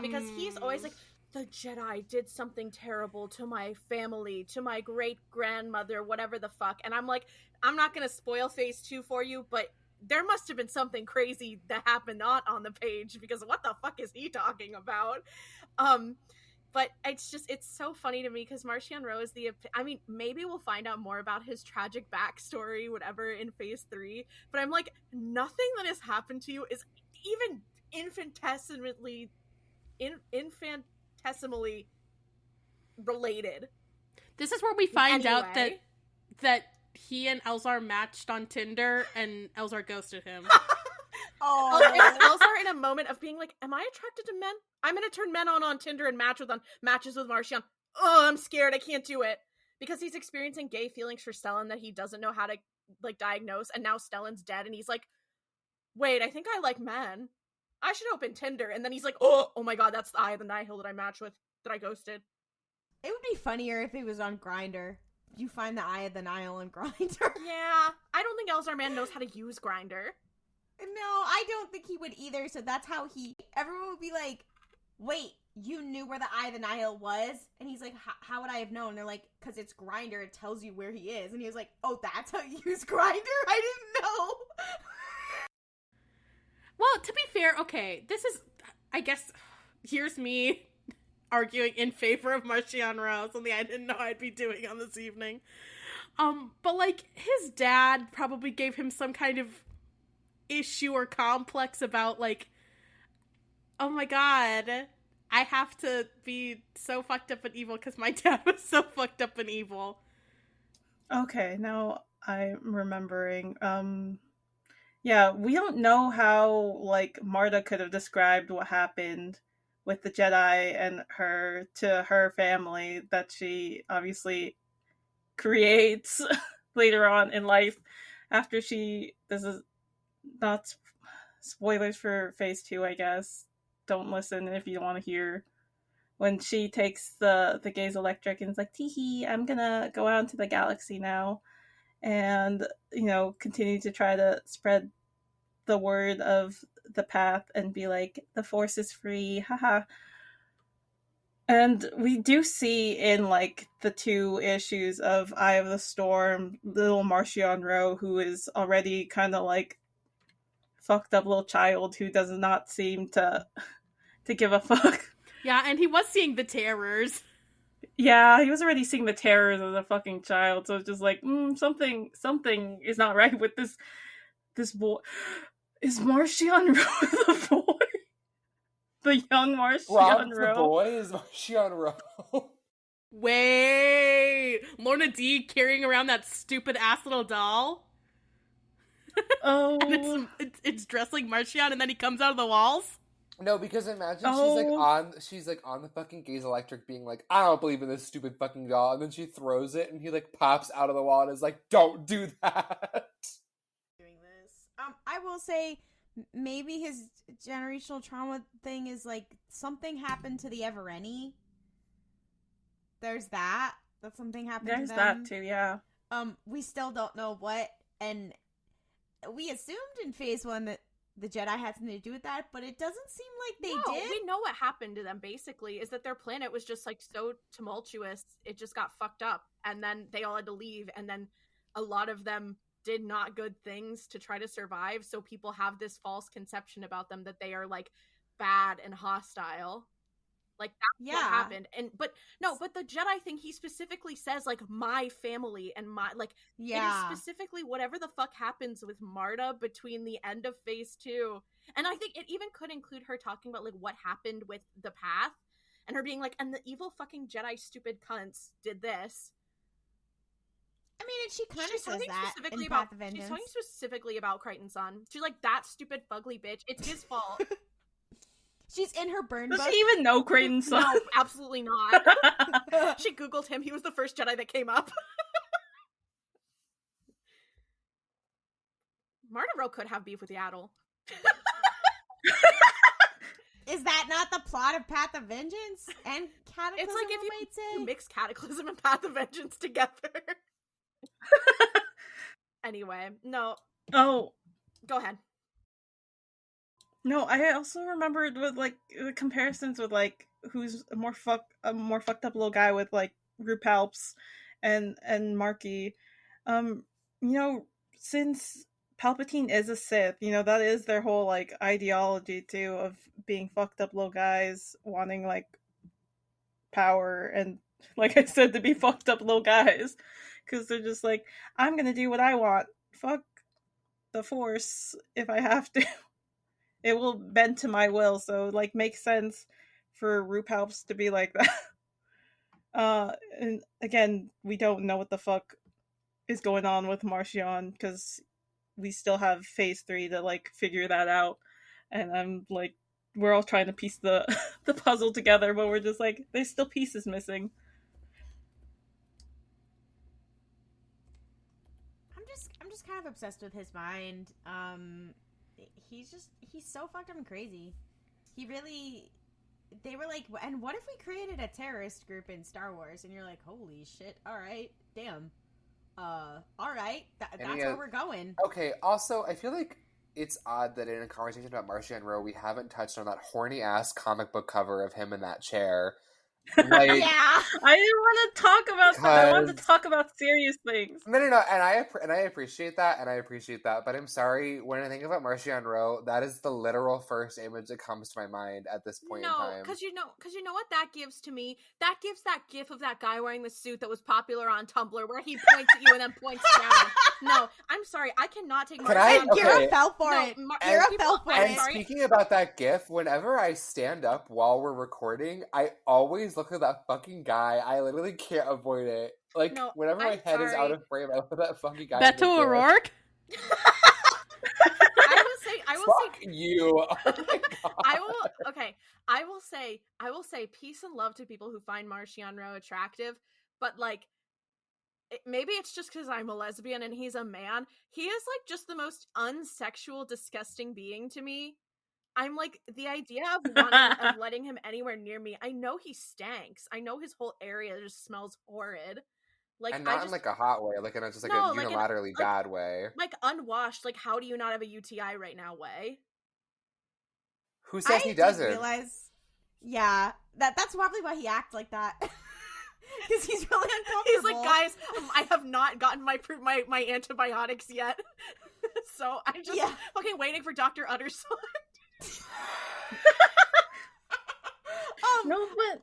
Because he's always like, the Jedi did something terrible to my family, to my great-grandmother, whatever the fuck. And I'm like, I'm not going to spoil Phase 2 for you, but there must have been something crazy that happened not on the page, because what the fuck is he talking about? But it's so funny to me because Marchion Ro is I mean, maybe we'll find out more about his tragic backstory, whatever, in Phase 3. But I'm like, nothing that has happened to you is even infinitesimally related. This is where we find out Anyway. that he and Elzar matched on Tinder and Elzar ghosted him. Oh, it was Elzar in a moment of being like, am I attracted to men? I'm gonna turn men on Tinder and matches with Marchion. Oh, I'm scared, I can't do it. Because he's experiencing gay feelings for Stellan that he doesn't know how to, like, diagnose, and now Stellan's dead, and he's like, wait, I think I like men. I should open Tinder. And then he's like, oh my god, that's the Eye of the Nihil that I matched with, that I ghosted. it would be funnier if it was on Grindr. You find the Eye of the Nihil on Grindr. Yeah, I don't think Elzar Man knows how to use Grindr. No, I don't think he would either. So that's how everyone would be like, wait, you knew where the Eye of the Nihil was? And he's like, how would I have known? They're like, because it's Grinder, it tells you where he is. And he was like, oh, that's how you use Grinder? I didn't know. Well, to be fair, okay, this is, I guess, here's me arguing in favor of Marchion Ro, something I didn't know I'd be doing on this evening. But, like, his dad probably gave him some kind of issue or complex about, like, oh my god, I have to be so fucked up and evil because my dad was so fucked up and evil. Okay, now I'm remembering. Yeah, we don't know how, like, Marda could have described what happened with the Jedi and her to her family that she obviously creates later on in life after she, this is not spoilers for phase 2, I guess. Don't listen if you don't want to hear. When she takes the gaze electric and is like, teehee, I'm gonna go out into the galaxy now and, you know, continue to try to spread the word of the path and be like, the Force is free, haha. And we do see in, like, the 2 issues of Eye of the Storm, little Marchion Ro, who is already kind of like fucked up little child who does not seem to give a fuck. Yeah, and he was seeing the terrors. Yeah, he was already seeing the terrors as a fucking child, so it's just like, something is not right with this boy. Is Marchion Ro the boy? The young Marchion Ro? The boy is Marchion Ro. Wait, Lorna D carrying around that stupid ass little doll? Oh. And it's dressed like Marchion, and then he comes out of the walls? No, because imagine Oh. she's on the fucking gaze electric being like, I don't believe in this stupid fucking doll, and then she throws it and he like pops out of the wall and is like, don't do that. Doing this. I will say maybe his generational trauma thing is like something happened to the Evereni. There's that. That something happened There's to them. that too, yeah. We still don't know what, and we assumed in phase 1 that the Jedi had something to do with that, but it doesn't seem like they did. We know what happened to them, basically, is that their planet was just, like, so tumultuous, it just got fucked up, and then they all had to leave, and then a lot of them did not good things to try to survive, so people have this false conception about them that they are, like, bad and hostile. Like, that's what happened. But the Jedi thing, he specifically says, like, my family and my, like, it is specifically whatever the fuck happens with Marda between the end of phase 2. And I think it even could include her talking about, like, what happened with the path, and her being like, and the evil fucking Jedi stupid cunts did this. I mean, and she kind of says that in about, Path of Vengeance. She's talking specifically about Crichton's son. She's like, that stupid fugly bitch, it's his fault. She's in her burn Does book. she even know Creighton's son? No, absolutely not. She Googled him. He was the first Jedi that came up. Marda Ro could have beef with Yaddle. Is that not the plot of Path of Vengeance and Cataclysm? It's like if you mix Cataclysm and Path of Vengeance together. Anyway, no. Oh. Go ahead. No, I also remembered with, like, the comparisons with, like, who's a more fucked up little guy with, like, Rupalps and Marky. You know, since Palpatine is a Sith, you know, that is their whole, like, ideology, too, of being fucked up little guys wanting, like, power and, like I said, to be fucked up little guys. Because they're just like, I'm gonna do what I want. Fuck the Force if I have to. It will bend to my will, so, like, makes sense for Rupalps to be like that. And again, we don't know what the fuck is going on with Marchion, because we still have phase 3 to, like, figure that out. And I'm like, we're all trying to piece the puzzle together, but we're just like, there's still pieces missing. I'm just kind of obsessed with his mind. He's so fucked up and crazy. They were like, and what if we created a terrorist group in Star Wars? And you're like, holy shit, alright, damn. Alright, that's where we're going. Okay, also, I feel like it's odd that in a conversation about Marchion Ro, we haven't touched on that horny ass comic book cover of him in that chair. Like, Yeah. I didn't want to talk about that. I wanted to talk about serious things. No, and I appreciate that, but I'm sorry, when I think about Marchion Ro, that is the literal first image that comes to my mind at this point in time. because you know what that gives to me? That gives that gif of that guy wearing the suit that was popular on Tumblr, where he points at you and then points down. No, I'm sorry, I cannot take Marchion Ro. Kira fell for it. Kira fell for And it. speaking about that gif, whenever I stand up while we're recording, I always look at that fucking guy. I literally can't avoid it. Like, whenever my head is out of frame, I look at that fucking guy. Beto O'Rourke? I will Fuck say you. Oh my God. I will say peace and love to people who find Marchion Ro attractive, but like maybe it's just because I'm a lesbian and he's a man. He is like just the most unsexual, disgusting being to me. I'm like, the idea of letting him anywhere near me. I know he stanks. I know his whole area just smells horrid. Like, and not in like a hot way, like in a, just like a unilaterally bad way. Like unwashed. Like, how do you not have a UTI right now? Way. Who says he doesn't? Yeah, that's probably why he acts like that. Because he's really uncomfortable. He's like, guys, I have not gotten my antibiotics yet, so I'm just fucking waiting for Dr. Utterson. No, but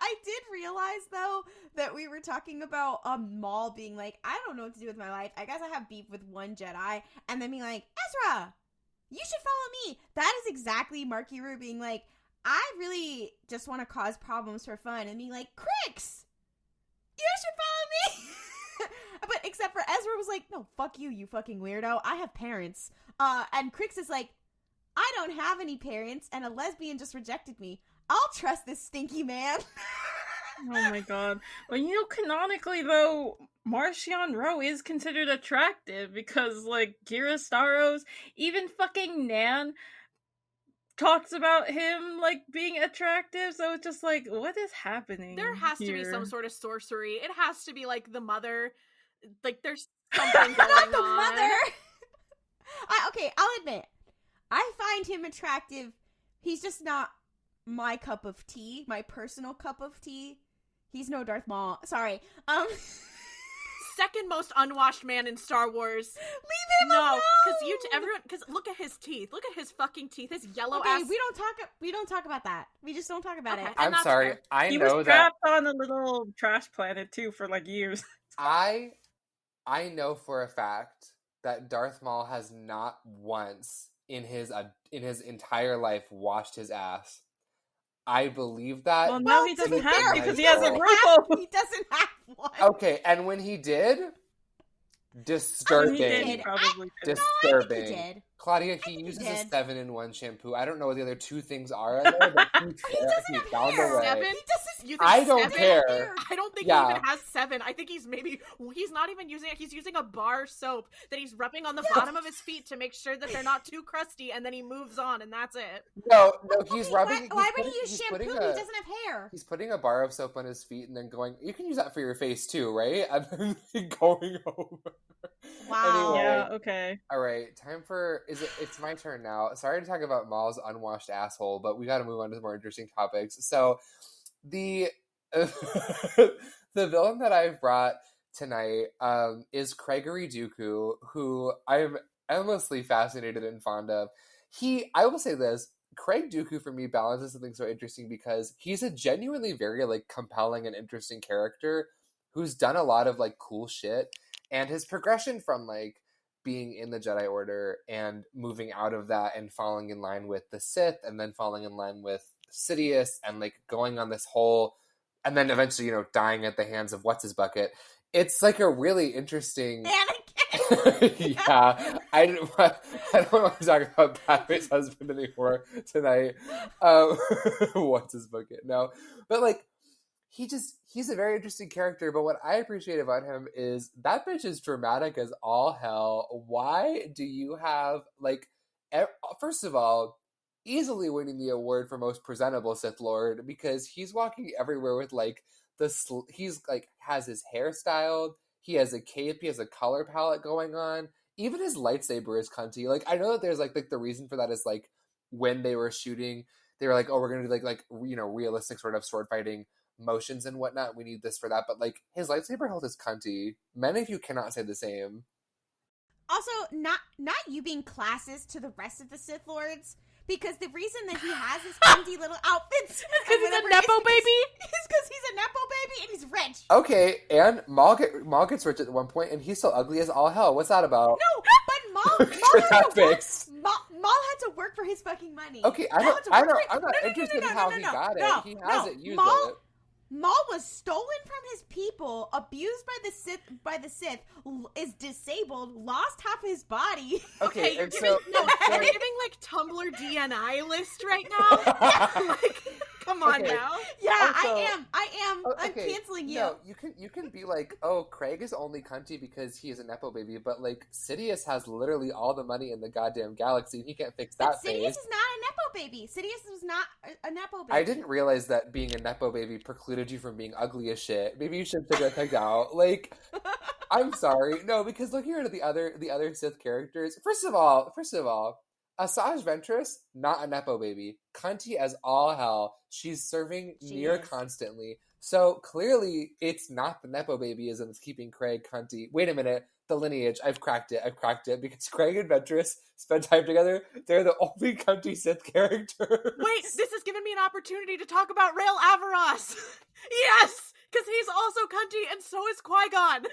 I did realize though that we were talking about Maul being like, I don't know what to do with my life. I guess I have beef with one Jedi, and then being like, Ezra, you should follow me. That is exactly Marchion Ro being like, I really just want to cause problems for fun, and being like, Crix, you should follow me. But except for Ezra was like, no, fuck you, you fucking weirdo. I have parents. And Crix is like, I don't have any parents, and a lesbian just rejected me. I'll trust this stinky man. Oh my god. Well, you know, canonically, though, Marchion Ro is considered attractive because, like, Gira Staros, even fucking Nan talks about him, like, being attractive, so it's just like, what is happening? There has here? to be some sort of sorcery. It has to be, like, the mother. Like, there's something going Not the on. mother! Okay, I'll admit, I find him attractive. He's just not my cup of tea, my personal cup of tea. He's no Darth Maul. Sorry. Second most unwashed man in Star Wars. Leave him alone. Because look at his teeth. Look at his fucking teeth. His yellow Okay, ass. we don't talk about that. We just don't talk about it. I'm sorry. Fair. He was trapped on a little trash planet too for like years. I know for a fact that Darth Maul has not once in his entire life washed his ass. I believe that. Well, no, he doesn't have to because he has a roof. He doesn't have one. Okay, and when he did, disturbing. He probably did. Disturbing. No, I think he did. Claudia, he uses a 7-in-1 shampoo. I don't know what the other two things are in there, but he's found a way. 7? You think I don't 7? care. I don't think he even has 7. I think he's not even using it. He's using a bar soap that he's rubbing on the bottom of his feet to make sure that they're not too crusty, and then he moves on, and that's it. No, he's rubbing. Why would he use shampoo? He doesn't have hair. He's putting a bar of soap on his feet and then going, you can use that for your face too, right? And then going over. Wow. Anyway, Yeah, okay. All right, it's my turn now. Sorry to talk about Maul's unwashed asshole, but we got to move on to more interesting topics. So, the villain that I've brought tonight is Gregory Dooku, who I'm endlessly fascinated and fond of. I will say this, Craig Dooku for me balances something so interesting because he's a genuinely very like compelling and interesting character who's done a lot of like cool shit, and his progression from like being in the Jedi Order and moving out of that and falling in line with the Sith and then falling in line with Sidious and like going on this whole, and then eventually, dying at the hands of what's-his-bucket. It's like a really interesting... Anakin! Yeah. I don't want to talk about Padme's husband anymore tonight. What's-his-bucket? No. But like, he's a very interesting character, but what I appreciate about him is that bitch is dramatic as all hell. Why do you have, like, first of all, easily winning the award for most presentable Sith Lord, because he's walking everywhere with, like, he's, like, has his hair styled, he has a cape, he has a color palette going on, even his lightsaber is cunty. Like, I know that there's like the reason for that is like when they were shooting, they were like, oh, we're gonna do like realistic sort of sword fighting motions and whatnot. We need this for that. But like his lightsaber hilt is cunty. Many of you cannot say the same. Also, not you being classist to the rest of the Sith Lords, because the reason that he has his cunty little outfits because he's a nepo baby is because he's a nepo baby and he's rich. Okay, and Maul gets rich at one point, and he's still ugly as all hell. What's that about? No, but Maul had to work for his fucking money. Okay, I'm not interested in how he got it. He hasn't used it. Maul was stolen from his people, abused by the Sith, is disabled, lost half his body. Okay, you're and giving, so you're giving like Tumblr DNI list right now. Like, come on now. Yeah, Also, I am. I'm okay, canceling you. No, you can be like, oh, Craig is only cunty because he is a nepo baby, but like Sidious has literally all the money in the goddamn galaxy, and he can't fix that Sidious face. is not a nepo baby. Sidious was not a nepo baby. I didn't realize that being a nepo baby precluded you from being ugly as shit. Maybe you should figure that out. Like, I'm sorry, no, because looking at the other Sith characters, first of all, Asajj Ventress, not a nepo baby, cunty as all hell. She's serving near constantly, so clearly it's not the nepo babyism that's keeping Craig cunty. Wait a minute, the lineage, I've cracked it because Craig and Ventress spend time together. They're the only cunty Sith characters. Wait, this has given me an opportunity to talk about Rael Averross. Yes, because he's also cunty, and so is Qui-Gon.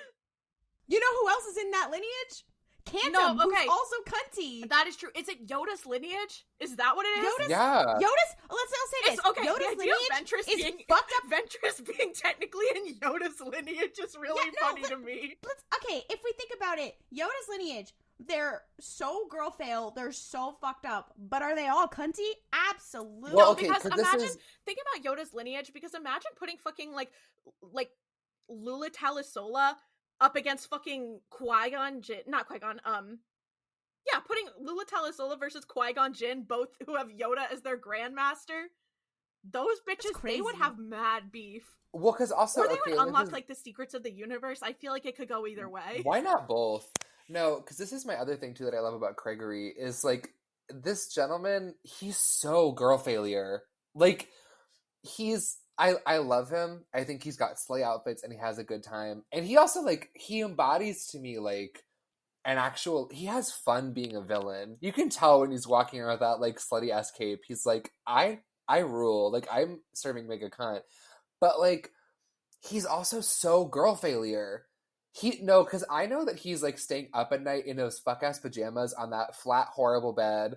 You know who else is in that lineage? Cantum, who's also cunty. That is true. Is it Yoda's lineage? Is that what it is? Let's say this. Okay, Yoda's lineage Ventress is being fucked up. Ventress being technically in Yoda's lineage is really funny to me. Okay, if we think about it, Yoda's lineage, they're so girl fail, they're so fucked up, but are they all cunty? Absolutely. Well, okay, because imagine, think about Yoda's lineage, because imagine putting fucking like Lula Talisola up against fucking Qui-Gon Jinn, not Qui-Gon, putting Lula Talisola versus Qui-Gon Jinn, both who have Yoda as their grandmaster. Those bitches, they would have mad beef. Well, because also, or they would unlock like the secrets of the universe. I feel like it could go either way. Why not both? No, because this is my other thing too that I love about Gregory is like this gentleman. He's so girl failure. Like I love him. I think he's got slay outfits and he has a good time. And he also he embodies to me like an actual. He has fun being a villain. You can tell when he's walking around with that slutty ass cape. He's like I rule. Like I'm serving mega cunt. But he's also so girl failure. Because I know that he's staying up at night in those fuck ass pajamas on that flat horrible bed,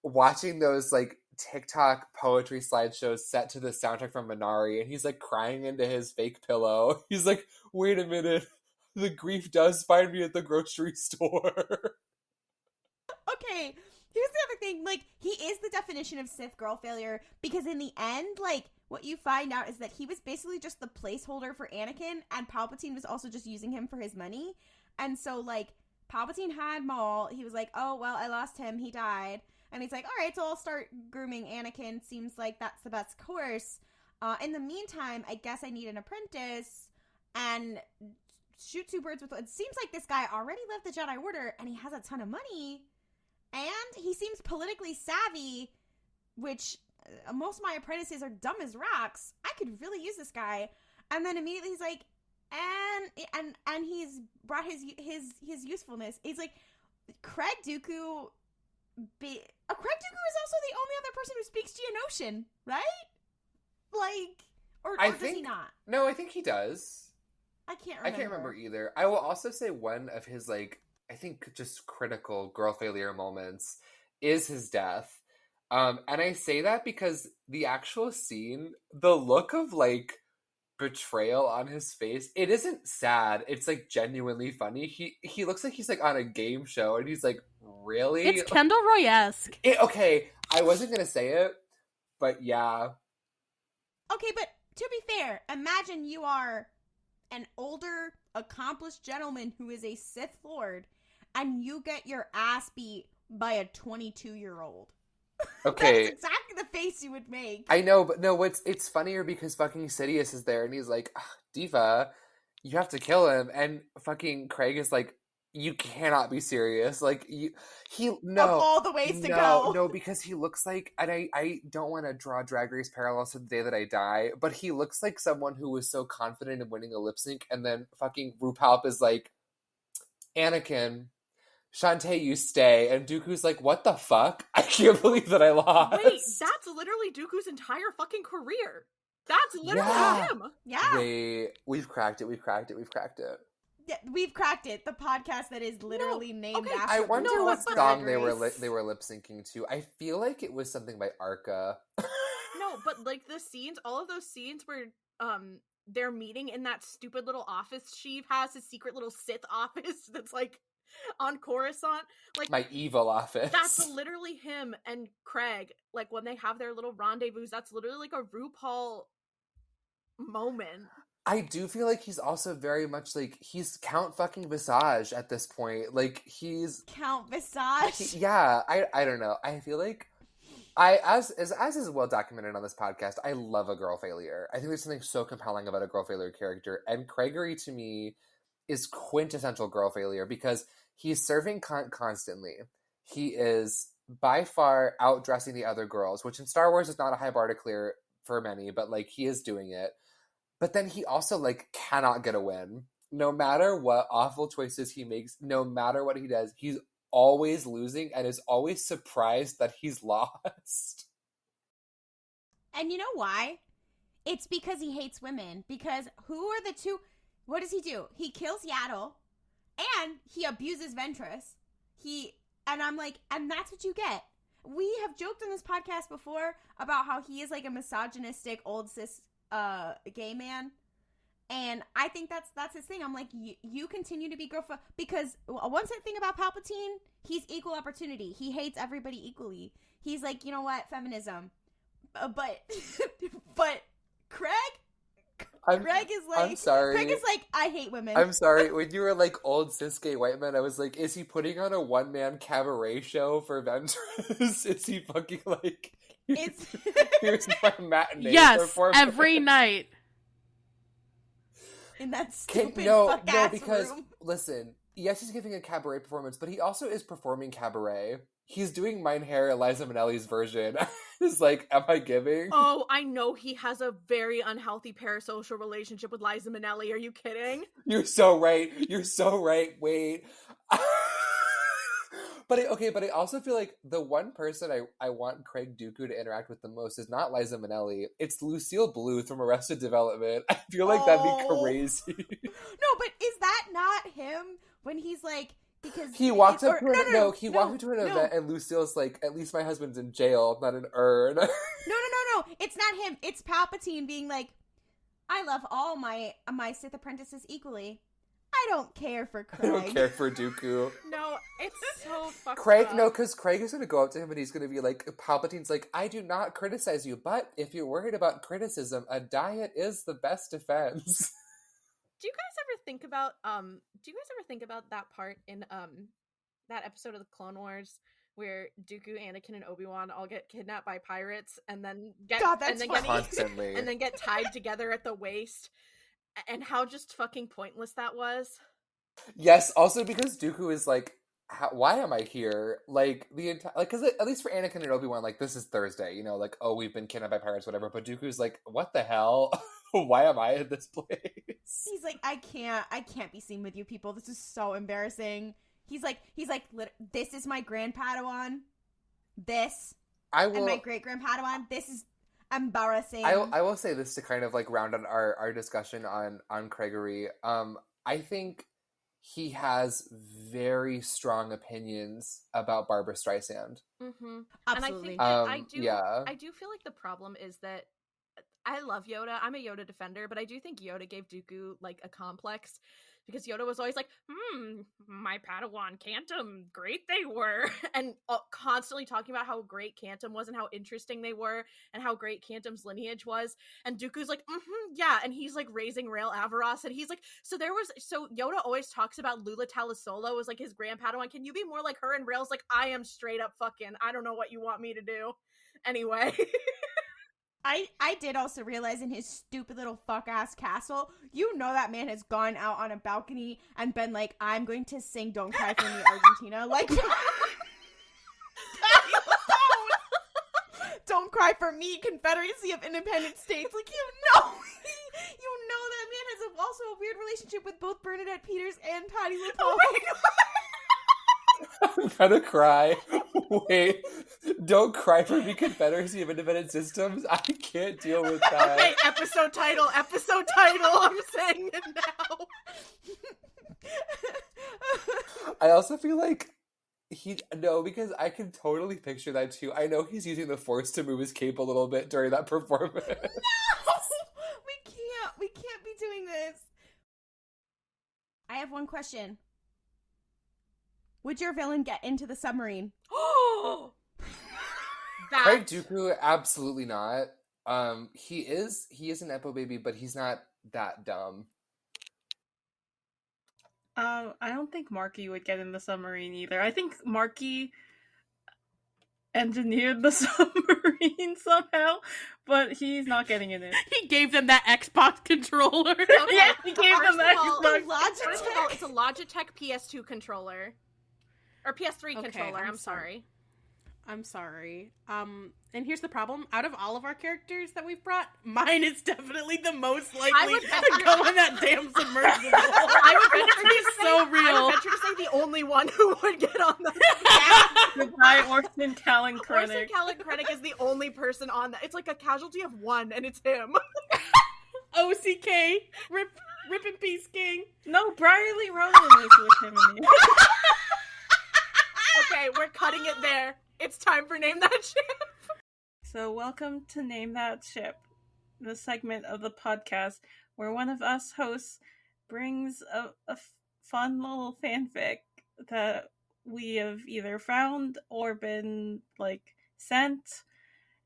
watching those TikTok poetry slideshows set to the soundtrack from Minari, and he's crying into his fake pillow. He's like, wait a minute, the grief does find me at the grocery store. Okay, here's the other thing. He is the definition of Sith girl failure, because in the end, what you find out is that he was basically just the placeholder for Anakin, and Palpatine was also just using him for his money. And so, Palpatine had Maul. He was like, oh, well, I lost him. He died. And he's like, all right, so I'll start grooming Anakin. Seems like that's the best course. In the meantime, I guess I need an apprentice and shoot two birds with one. It seems like this guy already left the Jedi Order, and he has a ton of money. And he seems politically savvy, which most of my apprentices are dumb as rocks. I could really use this guy. And then immediately he's like, and he's brought his usefulness. He's like, Craig Dooku is also the only other person who speaks Geonosian, right? Or does he not? No, I think he does. I can't remember either. I will also say one of his I think just critical girl failure moments is his death. And I say that because the actual scene, the look of betrayal on his face, it isn't sad. It's genuinely funny. He looks like he's on a game show, and he's really? It's Kendall Roy-esque. Okay, I wasn't gonna say it, but yeah. Okay, but to be fair, imagine you are an older, accomplished gentleman who is a Sith Lord, and you get your ass beat by a 22-year-old. Okay. That's exactly the face you would make. I know, but no, it's funnier because fucking Sidious is there, and he's like, Diva, you have to kill him, and fucking Craig is like, You cannot be serious. Like, Of all the ways to go. No, because he looks like, and I don't want to draw Drag Race parallels to the day that I die, but he looks like someone who was so confident in winning a lip sync, and then fucking RuPaul is like, Anakin, Shantae, you stay. And Dooku's like, what the fuck? I can't believe that I lost. Wait, that's literally Dooku's entire fucking career. That's literally him. Yeah. Wait, we've cracked it. Yeah, we've cracked it. The podcast that is literally named after. I wonder RuPaul's what Drag song Race. they were lip syncing to. I feel like it was something by Arca. No, but like the scenes, all of those scenes where they're meeting in that stupid little office Sheev has, his secret little Sith office that's like on Coruscant. Like My evil office. that's literally him and Craig. Like when they have their little rendezvous, that's literally like a RuPaul moment. I do feel like he's also very much like, he's Count fucking Visage at this point. Like, he's... Count Visage. I don't know. I feel like, as is well documented on this podcast, I love a girl failure. I think there's something so compelling about a girl failure character, and Craigery to me is quintessential girl failure because he's serving cunt constantly. He is by far outdressing the other girls, which in Star Wars is not a high bar to clear for many, but like he is doing it. But then he also like cannot get a win. No matter what awful choices he makes, no matter what he does, he's always losing and is always surprised that he's lost. And you know why? It's because he hates women. Because who are the two? What does he do? He kills Yaddle, and he abuses Ventress. And I'm like, and that's what you get. We have joked on this podcast before about how he is like a misogynistic old cis gay man, and I think that's his thing. I'm like, you continue to be girlfriend, because one thing about Palpatine, he's equal opportunity. He hates everybody equally. He's like, you know what, feminism, but Craig is like, I'm sorry. Craig is like, I hate women. I'm sorry. When you were like old cis gay white man, I was like, is he putting on a one-man cabaret show for Ventress? Is he fucking like, here's my matinee performance? Every night. In that stupid No, ass because room. listen, yes, he's giving a cabaret performance, but he also is performing cabaret. He's doing Mein Herr, Liza Minnelli's version. It's like, am I giving? Oh, I know he has a very unhealthy parasocial relationship with Liza Minnelli. Are you kidding? You're so right. Wait. But I also feel like the one person I want Craig Dooku to interact with the most is not Liza Minnelli. It's Lucille Bluth from Arrested Development. I feel like that'd be crazy. No, but is that not him when he's like, because he walked up to an event and Lucille's like, at least my husband's in jail, not an urn. No. It's not him. It's Palpatine being like, I love all my Sith apprentices equally. I don't care for Craig. I don't care for Dooku. No, it's so fucked Craig, up. no, because Craig is going to go up to him and he's going to be like, Palpatine's like, I do not criticize you, but if you're worried about criticism, a diet is the best defense. Do you guys ever think about that part in that episode of the Clone Wars where Dooku, Anakin, and Obi-Wan all get kidnapped by pirates and then get constantly and then get tied together at the waist, and how just fucking pointless that was? Yes, also because Dooku is like, why am I here? Like the entire, like, because at least for Anakin and Obi-Wan, like, this is Thursday, you know, like, oh, we've been kidnapped by pirates, whatever. But Dooku's like, what the hell? Why am I in this place? He's like, I can't be seen with you people. This is so embarrassing. He's like, this is my grand Padawan. And my great grand Padawan. This is embarrassing. I will say this to kind of like round on our discussion on Craigery. I think he has very strong opinions about Barbara Streisand. Mm-hmm. Absolutely. And I think that I do feel like the problem is that I love Yoda. I'm a Yoda defender, but I do think Yoda gave Dooku like a complex, because Yoda was always like, my Padawan Cantum, great they were, and constantly talking about how great Cantum was and how interesting they were and how great Cantum's lineage was. And Dooku's like, yeah, and he's like raising Rail Avaros, and he's like, so Yoda always talks about Lula Talisolo as like his grand Padawan. Can you be more like her? And Rail's like, I am straight up fucking, I don't know what you want me to do. Anyway. I did also realize in his stupid little fuck-ass castle, you know that man has gone out on a balcony and been like, I'm going to sing Don't Cry For Me, Argentina. Like, Don't Cry For Me, Confederacy of Independent States. Like, you know that man has also a weird relationship with both Bernadette Peters and Patti LuPone. Oh my God. I'm gonna cry. Wait, Don't Cry For Me, Confederacy of Independent Systems? I can't deal with that. Okay, episode title. I'm saying it now. I also feel like because I can totally picture that too. I know he's using the Force to move his cape a little bit during that performance. No! We can't be doing this. I have one question. Would your villain get into the submarine? Oh, Craig Dooku, absolutely not. He is an Nepo baby, but he's not that dumb. I don't think Marky would get in the submarine either. I think Marky engineered the submarine somehow, but he's not getting in it. He gave them that Xbox controller. Okay. Yeah, he gave them that Xbox. First of all, it's a Logitech PS2 controller. Or PS3 controller, I'm sorry. I'm sorry. And here's the problem. Out of all of our characters that we've brought, mine is definitely the most likely to go in that damn submersible. I would venture to say, so real. I would venture to say the only one who would get on that. Goodbye, Orson Callan Krennic. Orson Callan Krennic is the only person on that. It's like a casualty of one, and it's him. OCK. Rip in peace, King. No, Brierly Ronan is with him in the Okay, we're cutting it there. It's time for Name That Ship. So welcome to Name That Ship, the segment of the podcast where one of us hosts brings a fun little fanfic that we have either found or been, sent,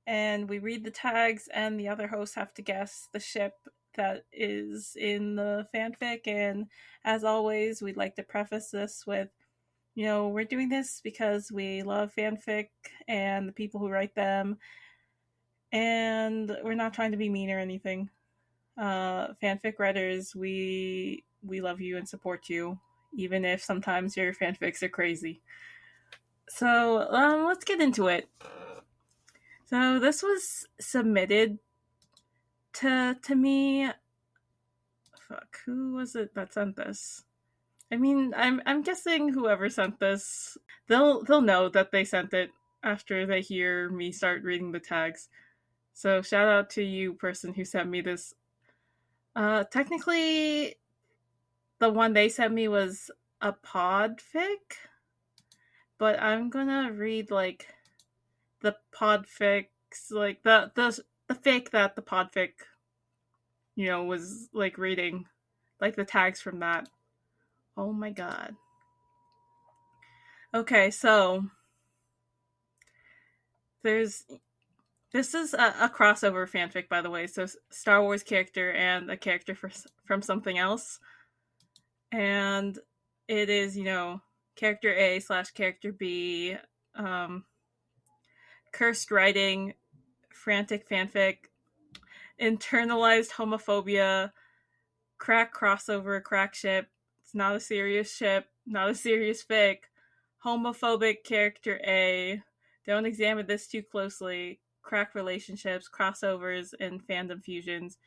and we read the tags, and the other hosts have to guess the ship that is in the fanfic. And as always, we'd like to preface this with, we're doing this because we love fanfic and the people who write them, and we're not trying to be mean or anything. Fanfic writers, we love you and support you, even if sometimes your fanfics are crazy. So, let's get into it. So, this was submitted to me. Fuck, who was it that sent this? I mean, I'm guessing whoever sent this, they'll know that they sent it after they hear me start reading the tags. So shout out to you, person who sent me this. Technically, the one they sent me was a podfic, but I'm gonna read the podfics, the fic that the podfic, was reading, the tags from that. Oh my god. Okay, so this is a crossover fanfic, by the way. So Star Wars character and a character from something else. And it is, character A / character B, cursed writing, frantic fanfic, internalized homophobia, crack crossover, crack ship. It's not a serious ship, not a serious fic. Homophobic character A. Don't examine this too closely. Crack relationships, crossovers, and fandom fusions.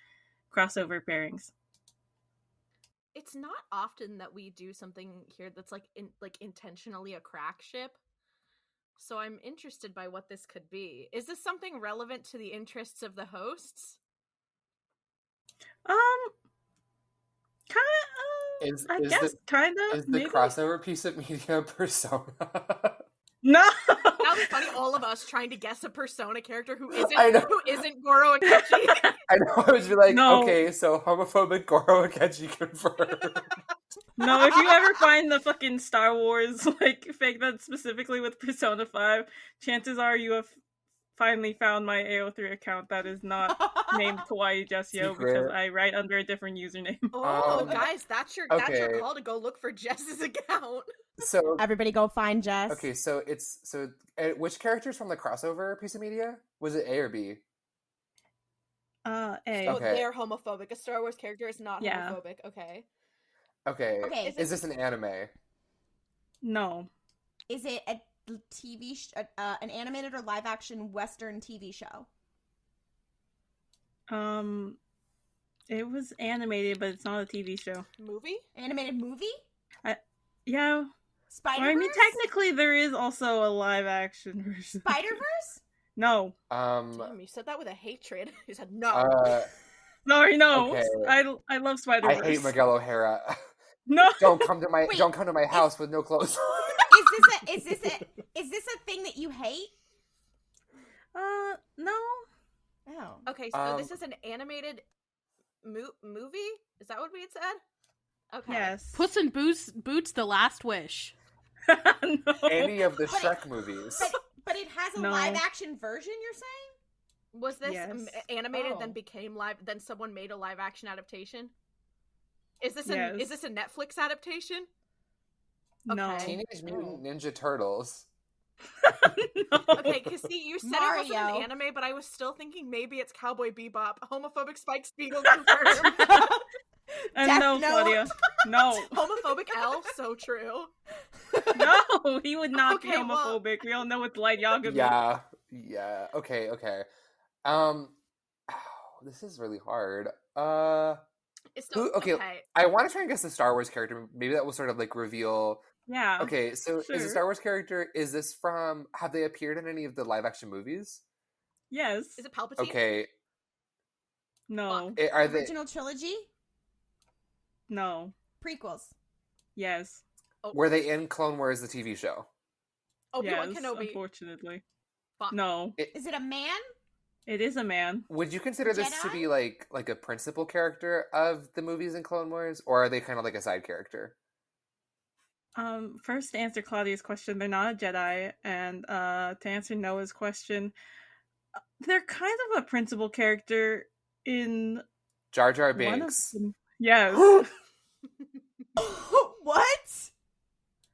Crossover pairings. It's not often that we do something here that's intentionally a crack ship. So I'm interested by what this could be. Is this something relevant to the interests of the hosts? Kind of. Is the crossover piece of media Persona? No. That was funny. All of us trying to guess a Persona character who isn't Goro Akechi. I know. I was like, no. Okay, so homophobic Goro Akechi confirmed. No, if you ever find the fucking Star Wars fake that's specifically with Persona 5, chances are you have finally found my AO3 account that is not named Kawaii Jessio because I write under a different username. Oh, guys, that's your call to go look for Jess's account. So everybody go find Jess. Okay, so which characters from the crossover piece of media? Was it A or B? A. So Okay. they're homophobic. A Star Wars character is not Yeah. homophobic. Okay. Okay. Okay. Is this an anime? No. Is it a TV, an animated or live action Western TV show? It was animated, but it's not a TV show. Movie? Animated movie? Yeah. Spider-Verse? Or, I mean, technically, there is also a live action version. Spider-Verse? No. Damn, you said that with a hatred. You said no. Sorry, no. Okay. I love Spider-Verse. I hate Miguel O'Hara. No. Don't come to my Wait, house with no clothes. Is this a thing that you hate? No. Oh. Okay, so this is an animated movie? Is that what we had said? Okay. Yes. Puss in Boots: The Last Wish. No. Any of the But Shrek movies. But it has a No. live action version, you're saying? Was this Yes. animated, then Oh. became live, then someone made a live action adaptation? Is this Yes. is this a Netflix adaptation? No. Okay. Teenage Mutant Ninja Turtles. No. Okay, because see, you said it wasn't Mario. an anime, but I was still thinking maybe it's Cowboy Bebop. Homophobic Spike Spiegel confirmed. And Death no, Note. Claudia. No. Homophobic L, so true. No, he would not be Okay, well- homophobic. We all know it's Light Yagami. Yeah. Okay. This is really hard. It's still okay. I want to try and guess the Star Wars character. Maybe that will sort of like reveal. Yeah. Okay, so is the Sure. Star Wars character? Is this from? Have they appeared in any of the live action movies? Yes. Is it Palpatine? Okay, No. are they? Original trilogy? No. Prequels. Yes. Were they in Clone Wars, the TV show? Obi-Wan Yes, Kenobi. unfortunately. Fuck. No. Is it a man? It is a man. Would you consider this to Jedi? be like a principal character of the movies in Clone Wars, or are they kind of like a side character? First to answer Claudia's question, they're not a Jedi, and to answer Noah's question, they're kind of a principal character in Jar Jar one of Binks. them. Yes. What?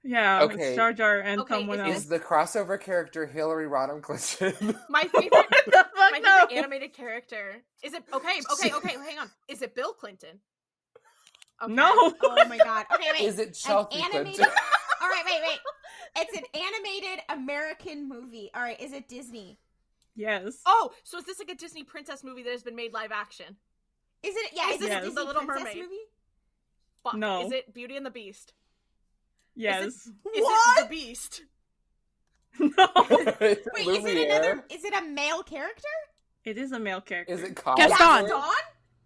Yeah, Okay. it's Jar Jar and Okay, someone is else. Is the crossover character Hillary Rodham Clinton? My favorite, The fuck, my no. favorite animated character. Is it okay? Hang on. Is it Bill Clinton? Okay. No. Oh my god. Okay, wait. Is it Chelsea animated- Clinton? All right, wait. It's an animated American movie. All right, is it Disney? Yes. Oh, so is this like a Disney princess movie that has been made live action? Is it? Yeah, Is is this this a Disney The Little princess Mermaid? movie? Fuck. No. Is it Beauty and the Beast? Yes. Is What? it the Beast? No. Wait, Lumiere? is it a male character? It is a male character. Is it Cosmo? Gaston. Dawn?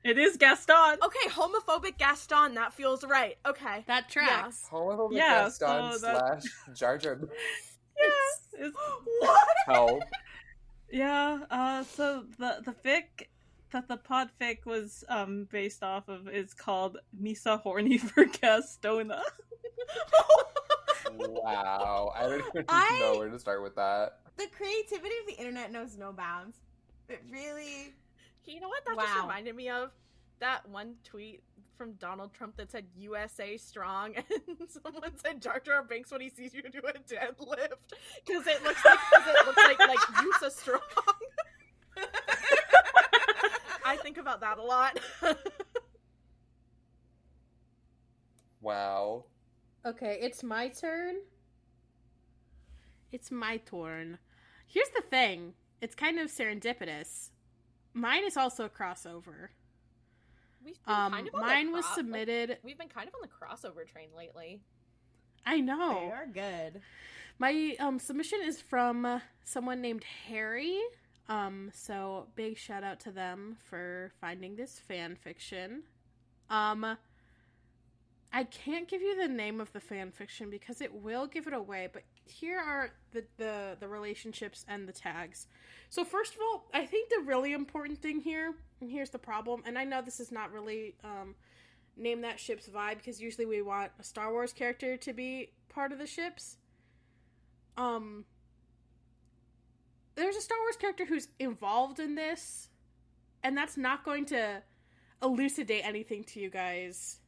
It is Gaston. Okay, homophobic Gaston. That feels right. Okay. That tracks. Homophobic Yeah, Gaston so that- / Jar Jar Binks. Yeah. It's, What? Help. yeah. So the fic that the pod fic was based off of is called Misa Horny for Gastona. Wow. I don't even I- know where to start with that. The creativity of the internet knows no bounds. It really. You know what that just Wow. reminded me of? That one tweet from Donald Trump that said USA strong, and someone said Jar Jar Binks when he sees you do a deadlift because it looks like USA strong. I think about that a lot. Wow. Okay, it's my turn. It's my turn. Here's the thing. It's kind of serendipitous. Mine is also a crossover. We've been kind of on Mine the was submitted. we've been kind of on the crossover train lately. I They know. are good. My submission is from someone named Harry. So big shout out to them for finding this fan fiction. I can't give you the name of the fan fiction because it will give it away, but here are the relationships and the tags. So first of all, I think the really important thing here, and here's the problem, and I know this is not really name that ship's vibe because usually we want a Star Wars character to be part of the ships. There's a Star Wars character who's involved in this, and that's not going to elucidate anything to you guys.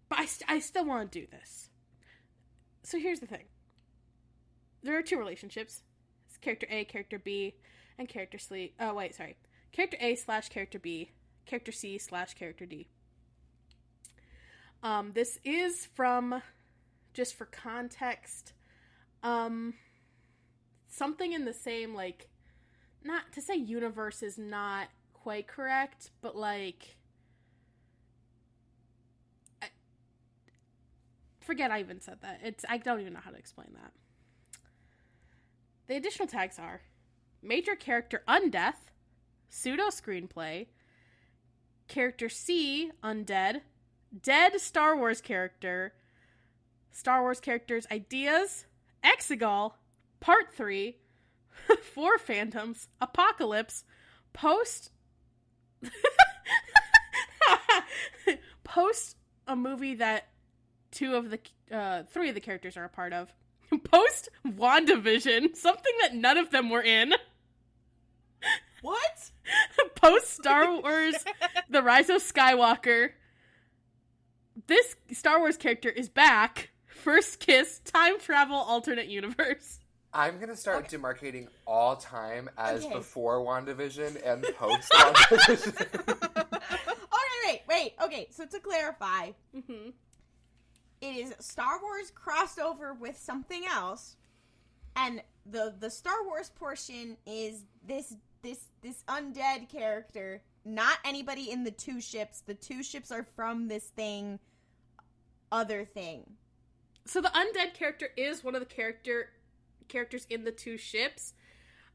But I still want to do this. So here's the thing. There are two relationships. It's character A, character B, and character C. Oh, wait, sorry. Character A / character B. Character C / character D. This is from, just for context, something in the same, like, not to say universe is not quite correct, but like, forget I even said that. I don't even know how to explain that. The additional tags are major character undeath, pseudo screenplay, character C undead, dead Star Wars character, Star Wars characters ideas, Exegol, Part 3, 4 Phantoms, Apocalypse, post a movie that 3 of the characters are a part of, post WandaVision, something that none of them were in, What? post Star Wars The Rise of Skywalker, this Star Wars character is back, first kiss, time travel, alternate universe. I'm gonna start demarcating all time as Okay. before WandaVision and post WandaVision. Wait. Okay, so to clarify, Mm-hmm. it is Star Wars crossed over with something else, and the Star Wars portion is this undead character, not anybody in the 2 ships. The 2 ships are from this other thing. So the undead character is one of the characters in the 2 ships.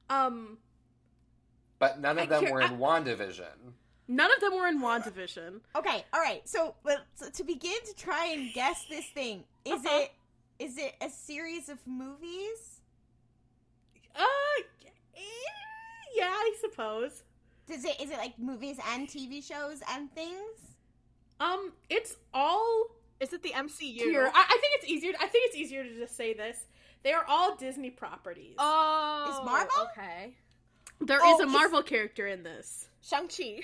But none of them were in WandaVision. None of them were in WandaVision. Okay, all right. So to begin to try and guess this thing, is it a series of movies? Yeah, I suppose. Is it like movies and TV shows and things? It's all Is it the MCU? here. I think it's easier. I think it's easier to just say this. They are all Disney properties. Oh. Is Marvel? Okay. There Oh, is a is- Marvel character in this. Shang-Chi.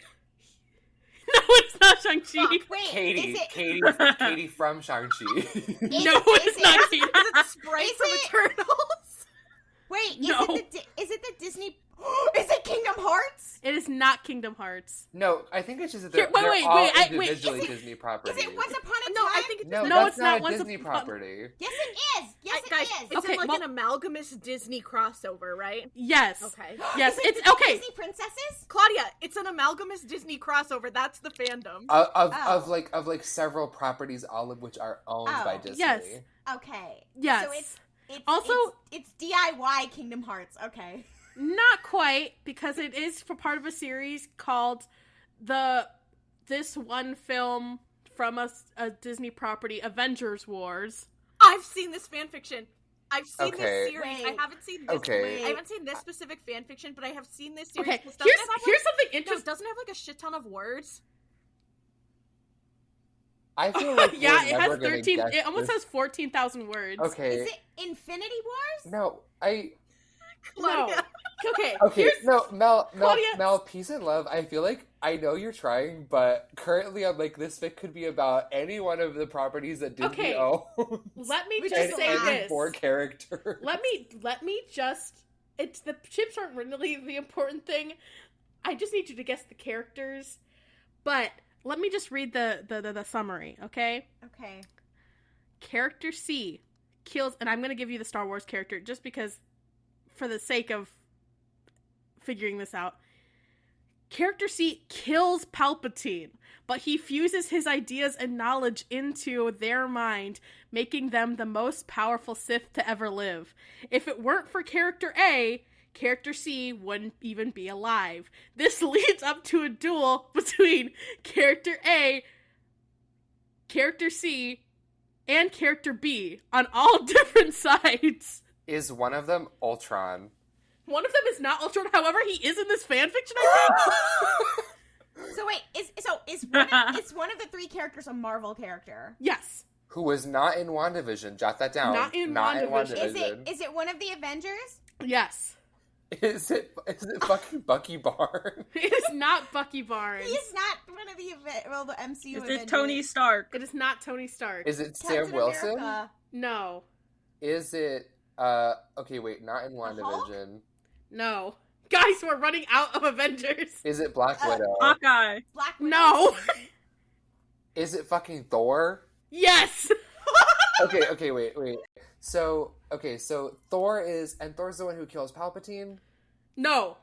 No, it's not Shang-Chi. Fuck, wait, Katie, is it? Katie from Shang-Chi. No, is it's it- not Katie. Is it the Sprite Is from it- Eternals? Wait, No. is it the Disney? Is it Kingdom Hearts? It is not Kingdom Hearts. No, I think it's just that Here, they're wait, all wait, individually is it- Disney properties. Is it Once Upon a Time? No, I think it's No, No, that's it's not not a Once Disney Upon- property. Yes, it is. Yes, it guys, is. it's Okay, in like well- an amalgamous Disney crossover, right? Yes. Okay. Yes, Is it's the okay. Disney princesses? Claudia, it's an amalgamous Disney crossover. That's the fandom. Of several properties, all of which are owned Oh. by Disney. Yes. Okay. Yes. So it's Also- it's DIY Kingdom Hearts. Okay. Not quite, because it is for part of a series called this one film from a Disney property, Avengers Wars. I've seen this fanfiction. I've seen Okay. this series. Wait. I haven't seen this. Okay. I haven't seen this specific fanfiction, but I have seen this series. Okay, This doesn't have, like- here's something no, interesting. doesn't have like a shit ton of words. I feel like Yeah, we're it never has gonna 13. guess It almost this. has 14,000 words. Okay. Is it Infinity Wars? No, No. Okay. Okay, Here's, Mel, Claudia- peace and love. I feel like I know you're trying, but currently I'm like, this fic could be about any one of the properties that Disney Okay. owns. let me Which just is say allowed. this. 4 characters. Let me just. It's the chips aren't really the important thing. I just need you to guess the characters. But let me just read the summary, okay? Okay. Character C kills, and I'm going to give you the Star Wars character just because, for the sake of figuring this out. Character C kills Palpatine, but he fuses his ideas and knowledge into their mind, making them the most powerful Sith to ever live. If it weren't for Character A, Character C wouldn't even be alive. This leads up to a duel between Character A, Character C, and Character B on all different sides. Is one of them Ultron? One of them is not Ultron, however, he is in this fanfiction, I think. So wait, is one of the 3 characters a Marvel character? Yes. Who was not in WandaVision? Jot that down. Not in WandaVision. Is it one of the Avengers? Yes. Is it fucking Bucky Barnes? It is not Bucky Barnes. He's not one of the MCU Is Avengers. it Tony Stark? It is not Tony Stark. Is it Captain Sam Wilson? America. No. Is it okay, wait, not in Hulk? WandaVision. No. Guys, we're running out of Avengers. Is it Black Widow? Hawkeye. Black Widow? No. Is it fucking Thor? Yes. Okay, wait. So Thor's the one who kills Palpatine? No.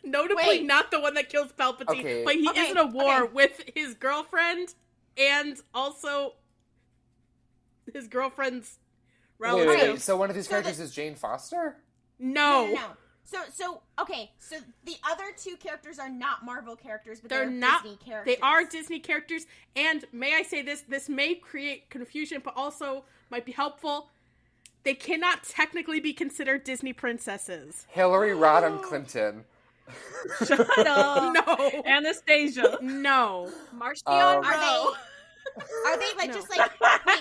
Notably Wait. not the one that kills Palpatine. Okay. But he Okay, is in a war okay. with his girlfriend and also his girlfriend's relative. Wait. So one of these So characters is Jane Foster? No. No. So the other two characters are not Marvel characters, but They're they're not. Disney characters. They are Disney characters, and may I say this may create confusion, but also might be helpful. They cannot technically be considered Disney princesses. Hillary Rodham Clinton. Shut up. No. Anastasia. No. Marchion Um, Ro. Are they like No. just like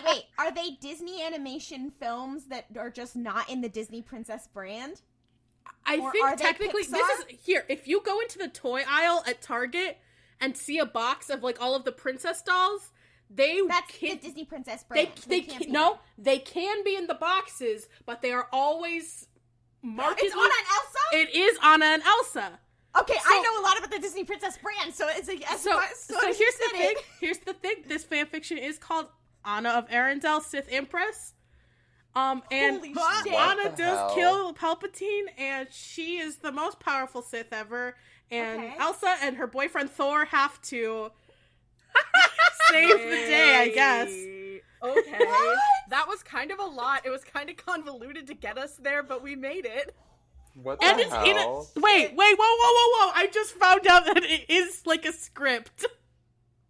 wait? Are they Disney animation films that are just not in the Disney princess brand? I Or think are they technically Pixar? this is here. If you go into the toy aisle at Target and see a box of like all of the princess dolls, they That's can the Disney princess brand. they can't be no, they can be in the boxes, but they are always there. marketed. It's Anna and Elsa. It is Anna and Elsa. Okay, So- I know a lot about the Disney princess brand, so it's like So here's the thing. Here's the thing. This fanfiction is called Anna of Arendelle, Sith Empress. And Holy shit. Anna What the does hell? kill Palpatine, and she is the most powerful Sith ever. And Okay. Elsa and her boyfriend Thor have to save the day, I guess. Okay. What? That was kind of a lot. It was kind of convoluted to get us there, but we made it. What the And it's in hell? a wait, whoa! I just found out that it is like a script.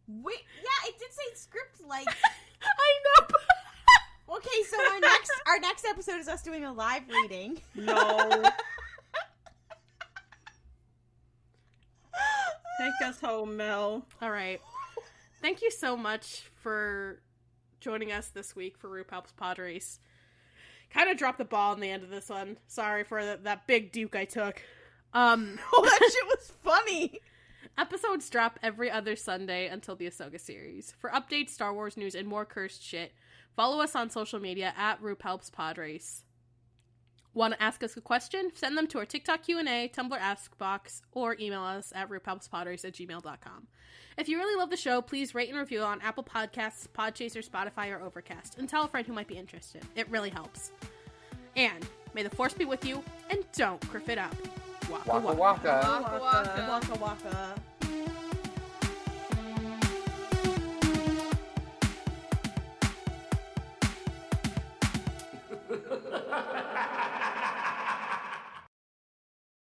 Wait, yeah, it did say script like. I know. Okay, so our next episode is us doing a live reading. No. Take us home, Mel. All right. Thank you so much for joining us this week for RuPaul's Pod Race. Kind of dropped the ball in the end of this one. Sorry for that big duke I took. Oh, that shit was funny. Episodes drop every other Sunday until the Ahsoka series. For updates, Star Wars news, and more cursed shit, follow us on social media at RuPaul's Pod Race. Want to ask us a question? Send them to our TikTok Q&A, Tumblr Ask Box, or email us at RuPaul'sPodRace@gmail.com. If you really love the show, please rate and review on Apple Podcasts, Podchaser, Spotify, or Overcast, and tell a friend who might be interested. It really helps. And may the Force be with you, and don't kriff it up. Waka Waka waka. waka. Waka waka. Waka waka.